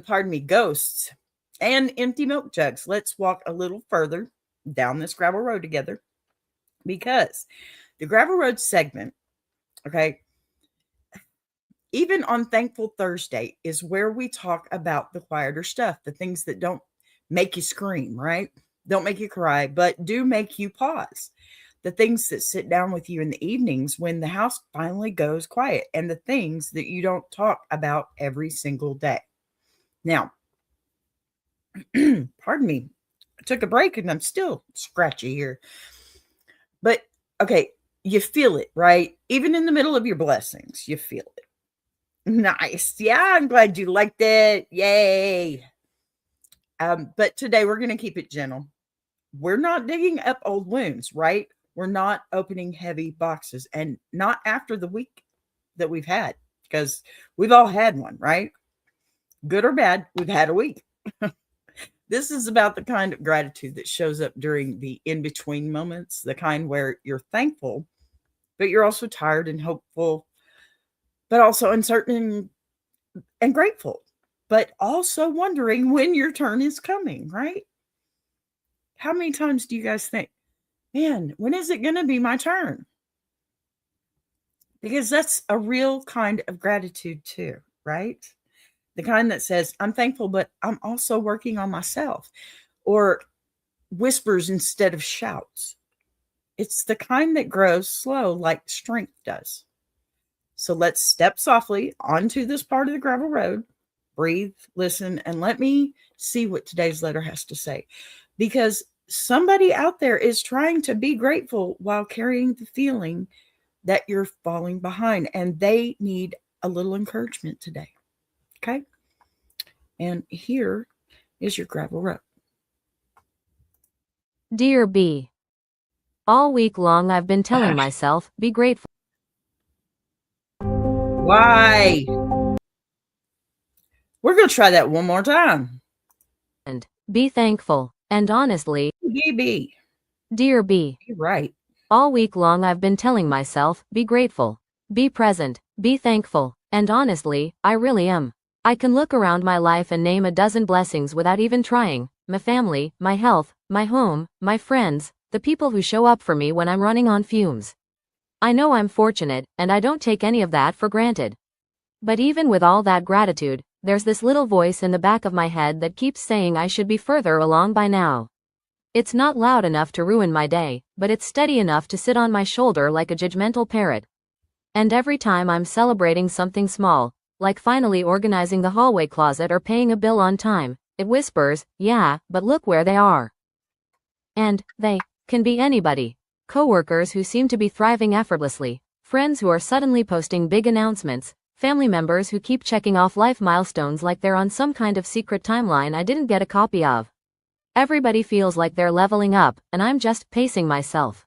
pardon me, ghosts, and empty milk jugs, let's walk a little further down this gravel road together because the gravel road segment, okay, even on Thankful Thursday, is where we talk about the quieter stuff, the things that don't make you scream, right? Don't make you cry, but do make you pause. The things that sit down with you in the evenings when the house finally goes quiet, and the things that you don't talk about every single day. Now, pardon me, I took a break and I'm still scratchy here. But okay, you feel it, right? Even in the middle of your blessings, you feel it. Nice. Yeah, I'm glad you liked it. Yay. But today we're going to keep it gentle. We're not digging up old wounds, right? We're not opening heavy boxes, and not after the week that we've had, because we've all had one, right? Good or bad, we've had a week. This is about the kind of gratitude that shows up during the in between moments, the kind where you're thankful, but you're also tired and hopeful, but also uncertain and grateful, but also wondering when your turn is coming, right? How many times do you guys think, man, when is it going to be my turn? Because that's a real kind of gratitude, too, right? The kind that says, I'm thankful, but I'm also working on myself, or whispers instead of shouts. It's the kind that grows slow, like strength does. So let's step softly onto this part of the gravel road, breathe, listen, and let me see what today's letter has to say. Because somebody out there is trying to be grateful while carrying the feeling that you're falling behind, and they need a little encouragement today. Okay? And here is your gravel road. Dear B. All week long I've been telling myself, be grateful. Why? We're going to try that one more time. And be thankful. And honestly, BB. dear B. You're right. All week long I've been telling myself, be grateful. Be present. Be thankful. And honestly, I really am. I can look around my life and name a dozen blessings without even trying. My family, my health, my home, my friends, the people who show up for me when I'm running on fumes. I know I'm fortunate, and I don't take any of that for granted. But even with all that gratitude, there's this little voice in the back of my head that keeps saying I should be further along by now. It's not loud enough to ruin my day, but it's steady enough to sit on my shoulder like a judgmental parrot. And every time I'm celebrating something small, like finally organizing the hallway closet or paying a bill on time, it whispers, yeah, but look where they are. And they can be anybody. Coworkers who seem to be thriving effortlessly, friends who are suddenly posting big announcements, family members who keep checking off life milestones like they're on some kind of secret timeline I didn't get a copy of. Everybody feels like they're leveling up, and I'm just pacing myself.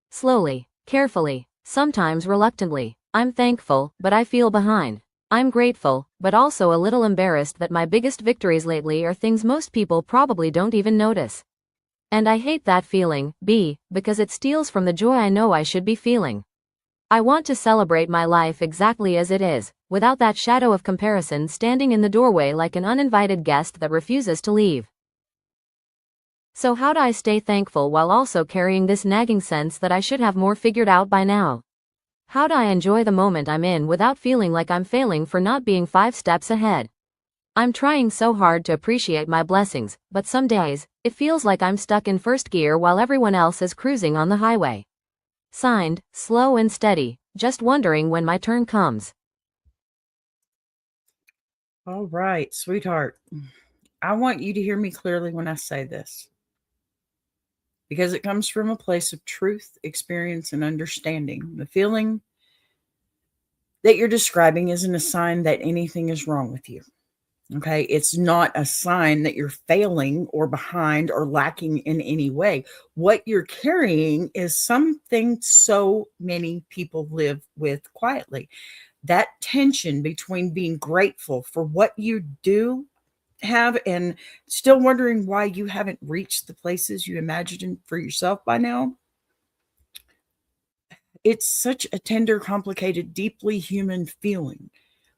Slowly, carefully, sometimes reluctantly. I'm thankful, but I feel behind. I'm grateful, but also a little embarrassed that my biggest victories lately are things most people probably don't even notice. And I hate that feeling, B, because it steals from the joy I know I should be feeling. I want to celebrate my life exactly as it is, without that shadow of comparison standing in the doorway like an uninvited guest that refuses to leave. So how do I stay thankful while also carrying this nagging sense that I should have more figured out by now? How do I enjoy the moment I'm in without feeling like I'm failing for not being 5 steps ahead? I'm trying so hard to appreciate my blessings, but some days, it feels like I'm stuck in first gear while everyone else is cruising on the highway. Signed, Slow and Steady, just wondering when my turn comes. All right, sweetheart. I want you to hear me clearly when I say this, because it comes from a place of truth, experience, and understanding. The feeling that you're describing isn't a sign that anything is wrong with you. Okay. It's not a sign that you're failing or behind or lacking in any way. What you're carrying is something so many people live with quietly. That tension between being grateful for what you do have and still wondering why you haven't reached the places you imagined for yourself by now. It's such a tender, complicated, deeply human feeling,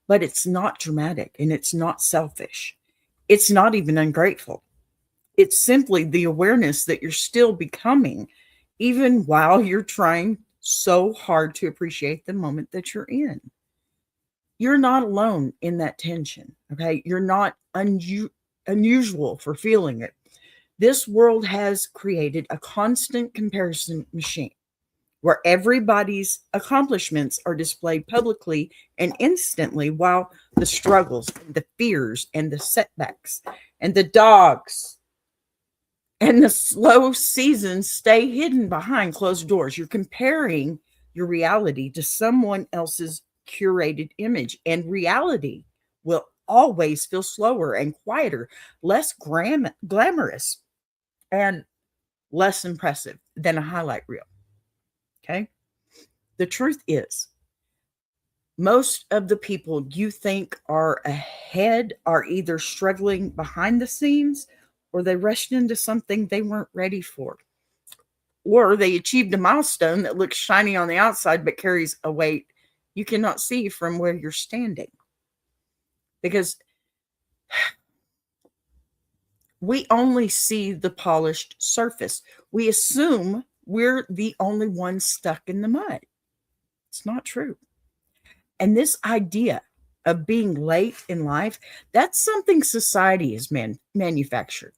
but it's not dramatic and it's not selfish. It's not even ungrateful. It's simply the awareness that you're still becoming, even while you're trying so hard to appreciate the moment that you're in. You're not alone in that tension. Okay. You're not unusual for feeling it. This world has created a constant comparison machine where everybody's accomplishments are displayed publicly and instantly, while the struggles and the fears and the setbacks and the dogs and the slow seasons stay hidden behind closed doors. You're comparing your reality to someone else's curated image, and reality will always feel slower and quieter, less glamorous, and less impressive than a highlight reel. Okay. The truth is, most of the people you think are ahead are either struggling behind the scenes, or they rushed into something they weren't ready for, or they achieved a milestone that looks shiny on the outside but carries a weight you cannot see from where you're standing. Because we only see the polished surface. We assume we're the only ones stuck in the mud. It's not true. And this idea of being late in life, that's something society has manufactured.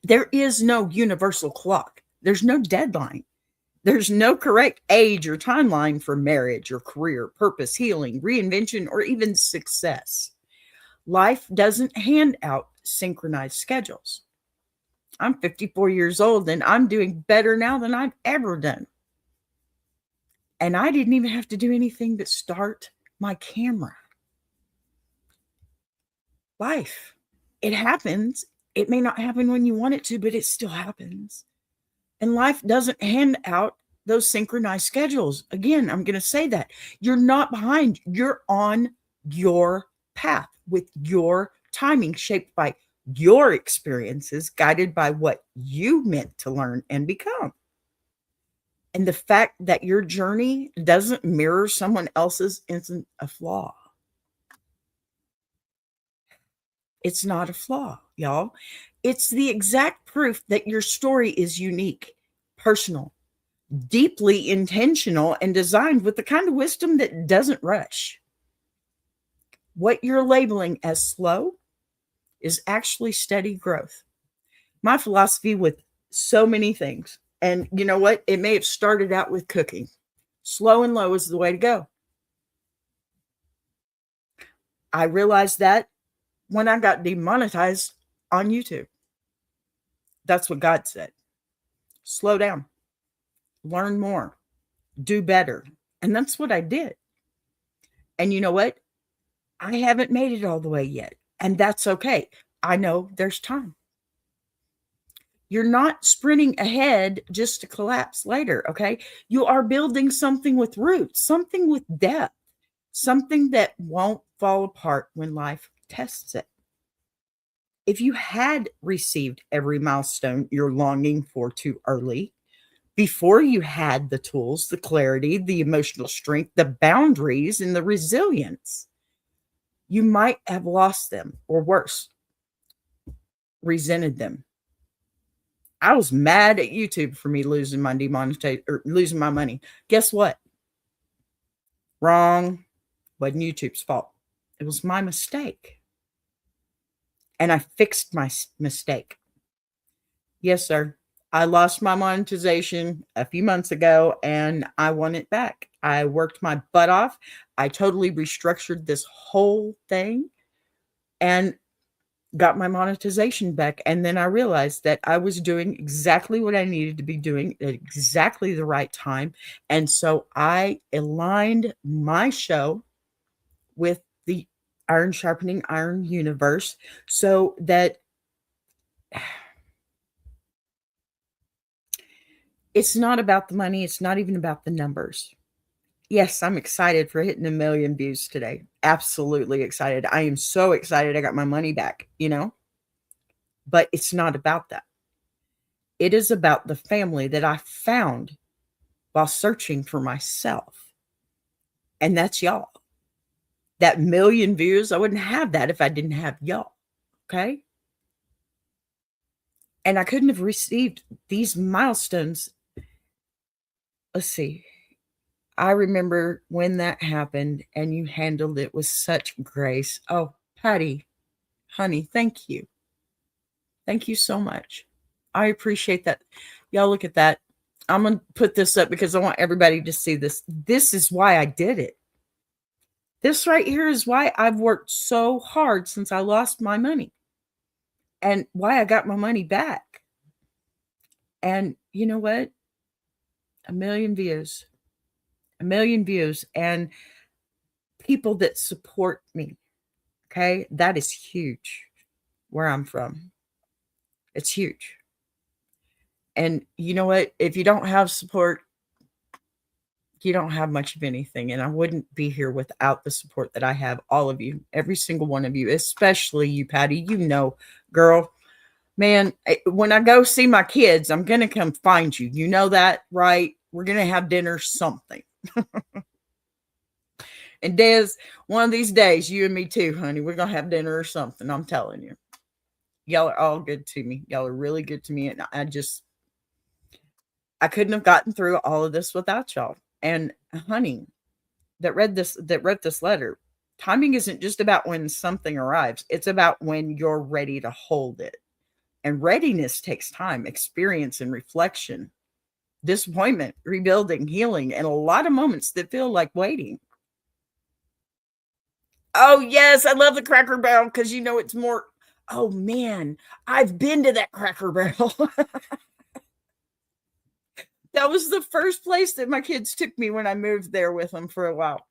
There is no universal clock. There's no deadline. There's no correct age or timeline for marriage or career, purpose, healing, reinvention, or even success. Life doesn't hand out synchronized schedules. I'm 54 years old and I'm doing better now than I've ever done. And I didn't even have to do anything but start my camera. Life, it happens. It may not happen when you want it to, but it still happens. And life doesn't hand out those synchronized schedules. Again, I'm going to say that. You're not behind. You're on your path with your timing, shaped by your experiences, guided by what you meant to learn and become. And the fact that your journey doesn't mirror someone else's isn't a flaw. It's not a flaw, y'all. It's the exact proof that your story is unique, personal, deeply intentional, and designed with the kind of wisdom that doesn't rush. What you're labeling as slow is actually steady growth. My philosophy with so many things, and you know what? It may have started out with cooking. Slow and low is the way to go. I realized that when I got demonetized on YouTube. That's what God said. Slow down, learn more, do better. And that's what I did. And you know what? I haven't made it all the way yet. And that's okay. I know there's time. You're not sprinting ahead just to collapse later, okay? You are building something with roots, something with depth, something that won't fall apart when life tests it. If you had received every milestone you're longing for too early, before you had the tools, the clarity, the emotional strength, the boundaries, and the resilience, you might have lost them, or worse, resented them. I was mad at YouTube for me losing my demonetization or losing my money. Guess what? Wrong. Wasn't YouTube's fault. It was my mistake. And I fixed my mistake. Yes, sir. I lost my monetization a few months ago and I want it back. I worked my butt off. I totally restructured this whole thing. And got my monetization back. And then I realized that I was doing exactly what I needed to be doing at exactly the right time. And so I aligned my show with the Iron Sharpening Iron universe so that it's not about the money. It's not even about the numbers. Yes, I'm excited for hitting 1 million views today. Absolutely excited. I am so excited I got my money back, but it's not about that. It is about the family that I found while searching for myself. And that's y'all. That 1 million views, I wouldn't have that if I didn't have y'all. Okay. And I couldn't have received these milestones. Let's see. I remember when that happened and you handled it with such grace. Oh, Patty, honey, thank you. Thank you so much. I appreciate that. Y'all look at that. I'm going to put this up because I want everybody to see this. This is why I did it. This right here is why I've worked so hard since I lost my money and why I got my money back. And you know what? 1 million views, 1 million views, and people that support me. Okay. That is huge where I'm from. It's huge. And you know what? If you don't have support, you don't have much of anything. And I wouldn't be here without the support that I have, all of you, every single one of you, especially you, Patty. Girl, man, when I go see my kids, I'm going to come find you. You know that, right? We're going to have dinner, something. And Des, one of these days, you and me too, honey, we're going to have dinner or something. I'm telling you. Y'all are all good to me. Y'all are really good to me. And I couldn't have gotten through all of this without y'all. And honey, that wrote this letter, timing isn't just about when something arrives. It's about when you're ready to hold it. And readiness takes time, experience, and reflection, disappointment, rebuilding, healing, and a lot of moments that feel like waiting. Oh, yes, I love the Cracker Barrel because it's more. Oh, man, I've been to that Cracker Barrel. That was the first place that my kids took me when I moved there with them for a while.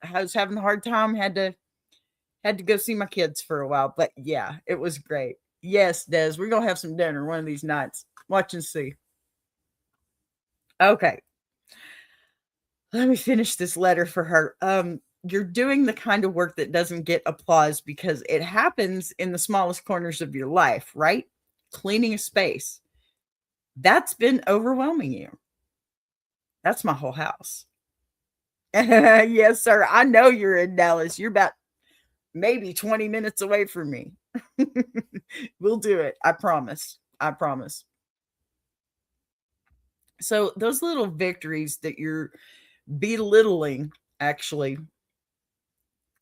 I was having a hard time, had to go see my kids for a while, but yeah, it was great. Yes, Des, we're going to have some dinner one of these nights. Watch and see. Okay. Let me finish this letter for her. You're doing the kind of work that doesn't get applause because it happens in the smallest corners of your life, right? Cleaning a space. That's been overwhelming you. That's my whole house. Yes, sir. I know you're in Dallas. You're about maybe 20 minutes away from me. We'll do it. I promise. I promise. So those little victories that you're belittling actually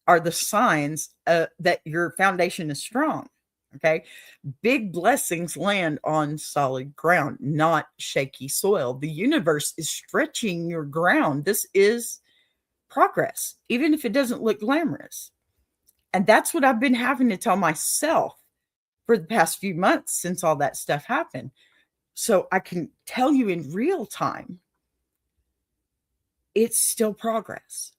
are the signs that your foundation is strong. Okay. Big blessings land on solid ground, not shaky soil. The universe is stretching your ground. This is progress, even if it doesn't look glamorous. And that's what I've been having to tell myself for the past few months since all that stuff happened. So I can tell you in real time, it's still progress.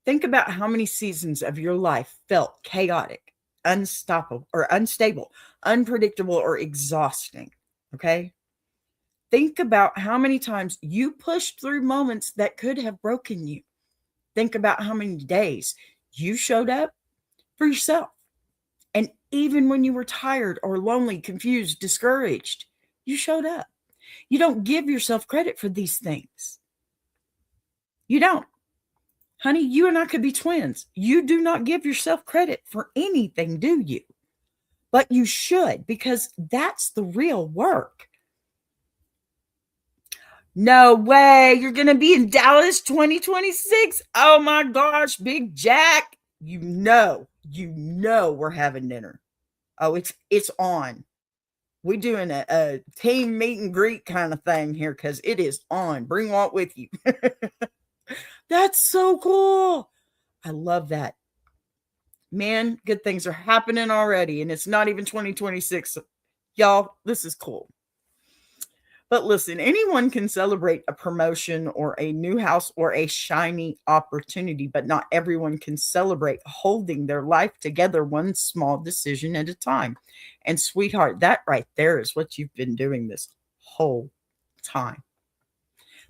Think about how many seasons of your life felt chaotic, unstoppable or unstable, unpredictable or exhausting. Okay. Think about how many times you pushed through moments that could have broken you. Think about how many days you showed up for yourself. And even when you were tired or lonely, confused, discouraged, you showed up. You don't give yourself credit for these things. You don't. Honey, you and I could be twins. You do not give yourself credit for anything, do you? But you should, because that's the real work. No way. You're going to be in Dallas 2026. Oh my gosh, Big Jack. You know we're having dinner. Oh, it's on. We're doing a team meet and greet kind of thing here because it is on. Bring Walt with you. That's so cool. I love that. Man, good things are happening already, and it's not even 2026. Y'all, this is cool. But listen, anyone can celebrate a promotion or a new house or a shiny opportunity, but not everyone can celebrate holding their life together one small decision at a time. And sweetheart, that right there is what you've been doing this whole time.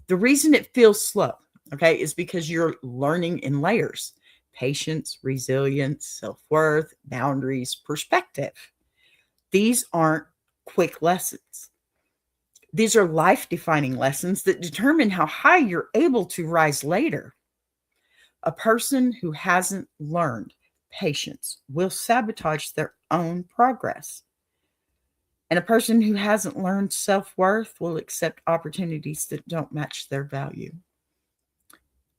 The reason it feels slow, okay, is because you're learning in layers: patience, resilience, self worth, boundaries, perspective. These aren't quick lessons. These are life defining lessons that determine how high you're able to rise later. A person who hasn't learned patience will sabotage their own progress. And a person who hasn't learned self worth will accept opportunities that don't match their value.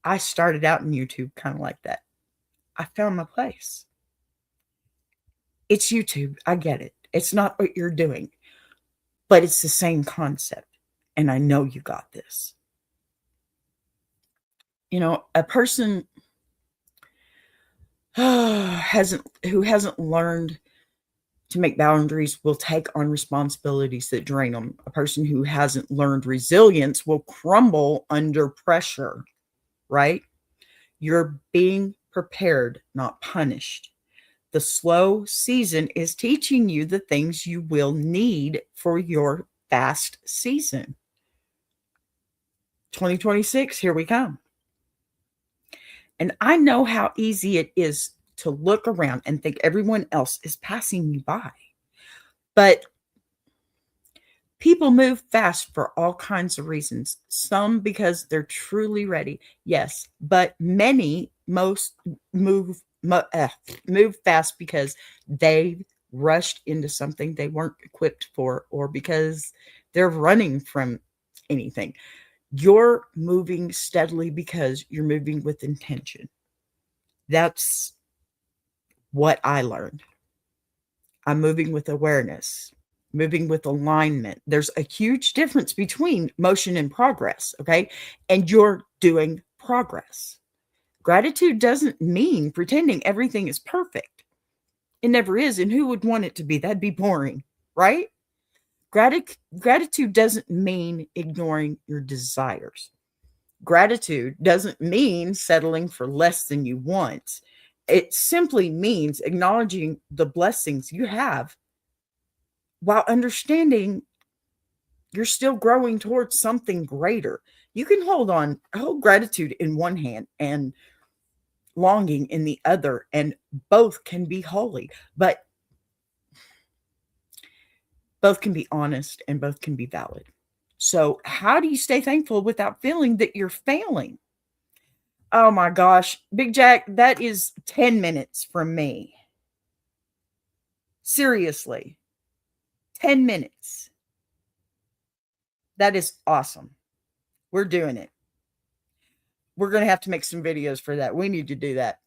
I started out in YouTube kind of like that. I found my place. It's YouTube. I get it. It's not what you're doing, but it's the same concept. And I know you got this. You know, a person who hasn't learned to make boundaries will take on responsibilities that drain them. A person who hasn't learned resilience will crumble under pressure, right? You're being prepared, not punished. The slow season is teaching you the things you will need for your fast season. 2026, here we come. And I know how easy it is to look around and think everyone else is passing you by. But people move fast for all kinds of reasons. Some because they're truly ready. Yes, but most move fast because they rushed into something they weren't equipped for, or because they're running from anything. You're moving steadily because you're moving with intention. That's what I learned. I'm moving with awareness, moving with alignment. There's a huge difference between motion and progress, okay? And you're doing progress. Gratitude doesn't mean pretending everything is perfect. It never is. And who would want it to be? That'd be boring, right? Gratitude doesn't mean ignoring your desires. Gratitude doesn't mean settling for less than you want. It simply means acknowledging the blessings you have while understanding you're still growing towards something greater. You can hold gratitude in one hand and longing in the other, and both can be holy, but both can be honest and both can be valid. So, how do you stay thankful without feeling that you're failing? Oh my gosh, Big Jack, that is 10 minutes from me. Seriously, 10 minutes. That is awesome. We're doing it. We're going to have to make some videos for that. We need to do that.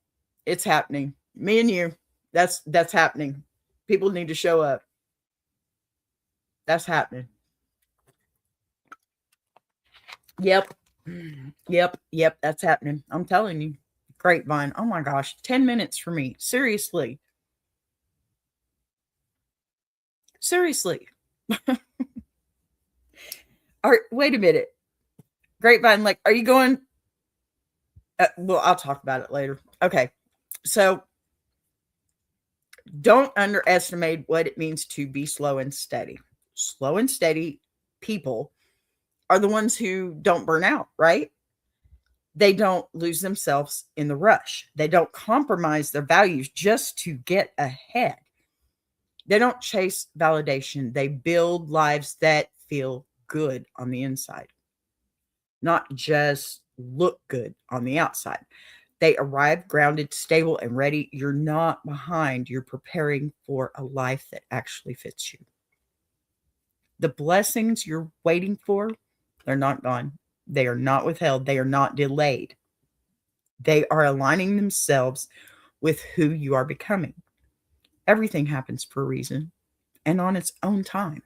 It's happening. Me and you. That's happening. People need to show up. That's happening. Yep. Yep. That's happening. I'm telling you. Grapevine. Oh my gosh. 10 minutes for me. Seriously. All right, wait a minute. Grapevine, like, are you going? Well, I'll talk about it later. Okay. So don't underestimate what it means to be slow and steady. Slow and steady people are the ones who don't burn out, right? They don't lose themselves in the rush. They don't compromise their values just to get ahead. They don't chase validation. They build lives that feel good on the inside, not just look good on the outside. They arrive grounded, stable, and ready. You're not behind. You're preparing for a life that actually fits you. The blessings you're waiting for, they're not gone. They are not withheld. They are not delayed. They are aligning themselves with who you are becoming. Everything happens for a reason and on its own time.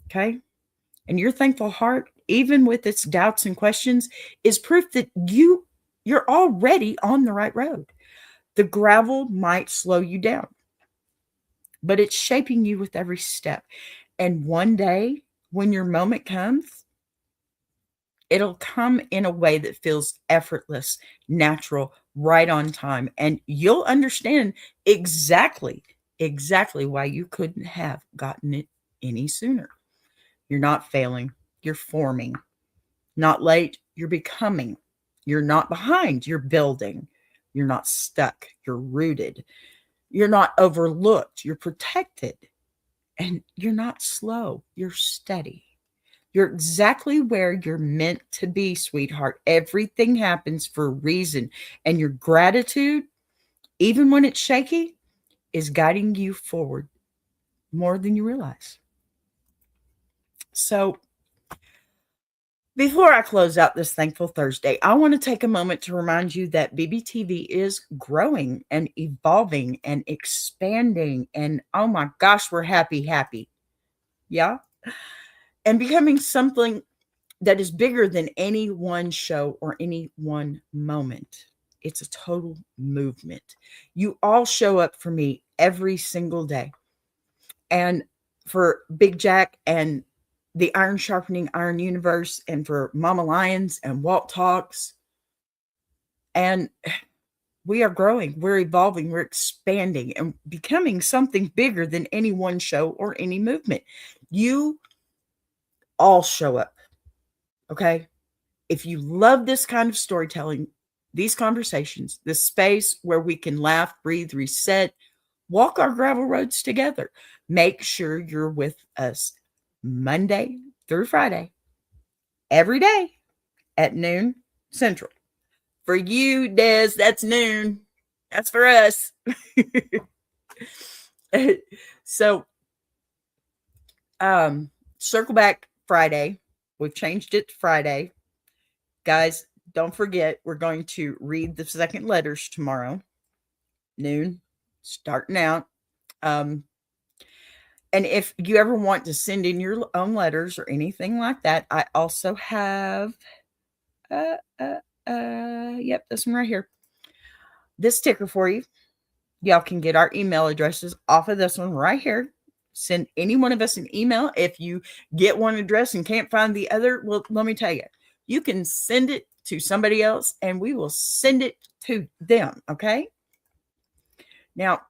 Okay? And your thankful heart, even with its doubts and questions, is proof that you're already on the right road. The gravel might slow you down, but it's shaping you with every step. And one day, when your moment comes, it'll come in a way that feels effortless, natural, right on time. And you'll understand exactly why you couldn't have gotten it any sooner. You're not failing, you're forming. Not late, you're becoming. You're not behind, you're building. You're not stuck, you're rooted. You're not overlooked, you're protected. And you're not slow, you're steady. You're exactly where you're meant to be, sweetheart. Everything happens for a reason. And your gratitude, even when it's shaky, is guiding you forward more than you realize. So, before I close out this Thankful Thursday, I want to take a moment to remind you that BBTV is growing and evolving and expanding. And oh my gosh, we're happy. Yeah. And becoming something that is bigger than any one show or any one moment. It's a total movement. You all show up for me every single day. And for Big Jack and the Iron Sharpening Iron Universe, and for Mama Lions and Walt Talks. And we are growing, we're evolving, we're expanding and becoming something bigger than any one show or any movement. You all show up. Okay. If you love this kind of storytelling, these conversations, this space where we can laugh, breathe, reset, walk our gravel roads together, make sure you're with us Monday through Friday, every day at noon Central. For you, Des, that's noon. That's for us. So, circle back Friday. We've changed it to Friday. Guys, don't forget, we're going to read the second letters tomorrow, noon, starting out. And if you ever want to send in your own letters or anything like that, I also have, yep, this one right here. This sticker for you. Y'all can get our email addresses off of this one right here. Send any one of us an email. If you get one address and can't find the other, well, let me tell you, you can send it to somebody else and we will send it to them. Okay. Now,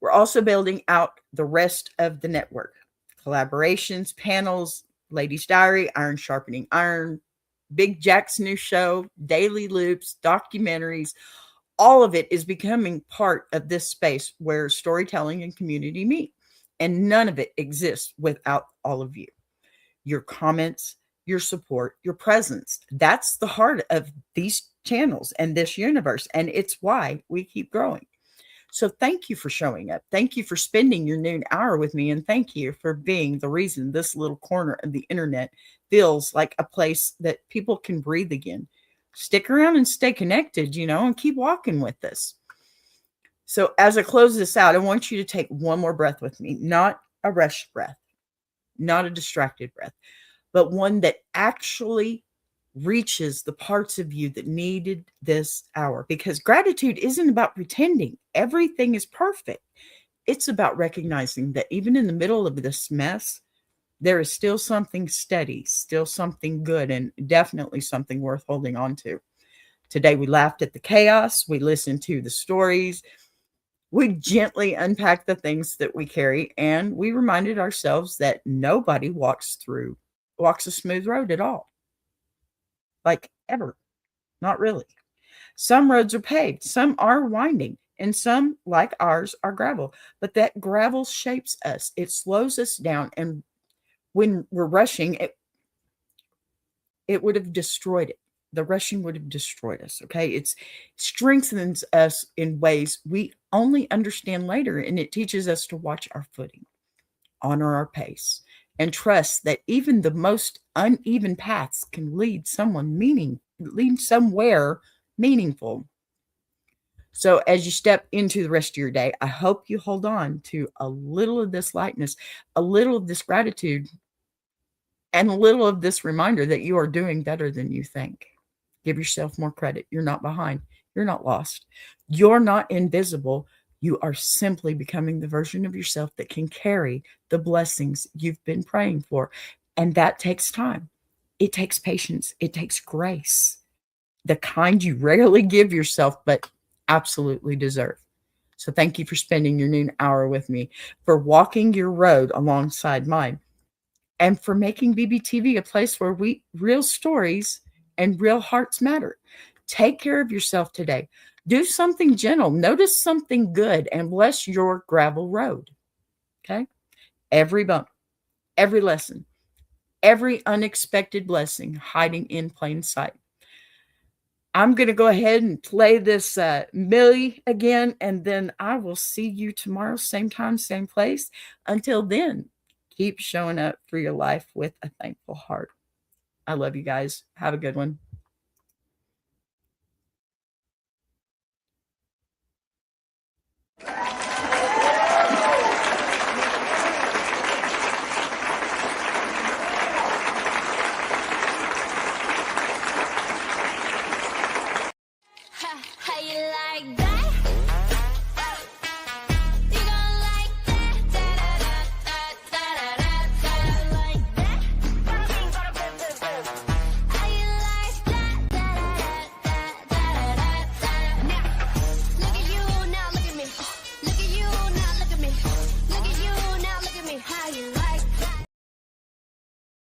we're also building out the rest of the network. Collaborations, panels, Ladies Diary, Iron Sharpening Iron, Big Jack's new show, daily loops, documentaries. All of it is becoming part of this space where storytelling and community meet. And none of it exists without all of you. Your comments, your support, your presence. That's the heart of these channels and this universe. And it's why we keep growing. So thank you for showing up. Thank you for spending your noon hour with me. And thank you for being the reason this little corner of the internet feels like a place that people can breathe again. Stick around and stay connected, and keep walking with us. So as I close this out, I want you to take one more breath with me, not a rushed breath, not a distracted breath, but one that actually reaches the parts of you that needed this hour. Because gratitude isn't about pretending everything is perfect. It's about recognizing that even in the middle of this mess, there is still something steady, still something good, and definitely something worth holding on to. Today, we laughed at the chaos. We listened to the stories. We gently unpacked the things that we carry, and we reminded ourselves that nobody walks a smooth road at all. Like ever. Not really. Some roads are paved, some are winding, and some, like ours, are gravel. But that gravel shapes us. It slows us down, and when we're rushing, it would have destroyed it. The rushing would have destroyed us. Okay. It strengthens us in ways we only understand later. And it teaches us to watch our footing, honor our pace, and trust that even the most uneven paths can lead somewhere meaningful. So as you step into the rest of your day, I hope you hold on to a little of this lightness, a little of this gratitude, and a little of this reminder that you are doing better than you think. Give yourself more credit. You're not behind. You're not lost. You're not invisible. You are simply becoming the version of yourself that can carry the blessings you've been praying for. And that takes time. It takes patience. It takes grace, the kind you rarely give yourself, but absolutely deserve. So thank you for spending your noon hour with me, for walking your road alongside mine, and for making BBTV a place where real stories and real hearts matter. Take care of yourself today. Do something gentle. Notice something good and bless your gravel road. Okay? Every bump, every lesson, every unexpected blessing hiding in plain sight. I'm going to go ahead and play this Millie again, and then I will see you tomorrow, same time, same place. Until then, keep showing up for your life with a thankful heart. I love you guys. Have a good one.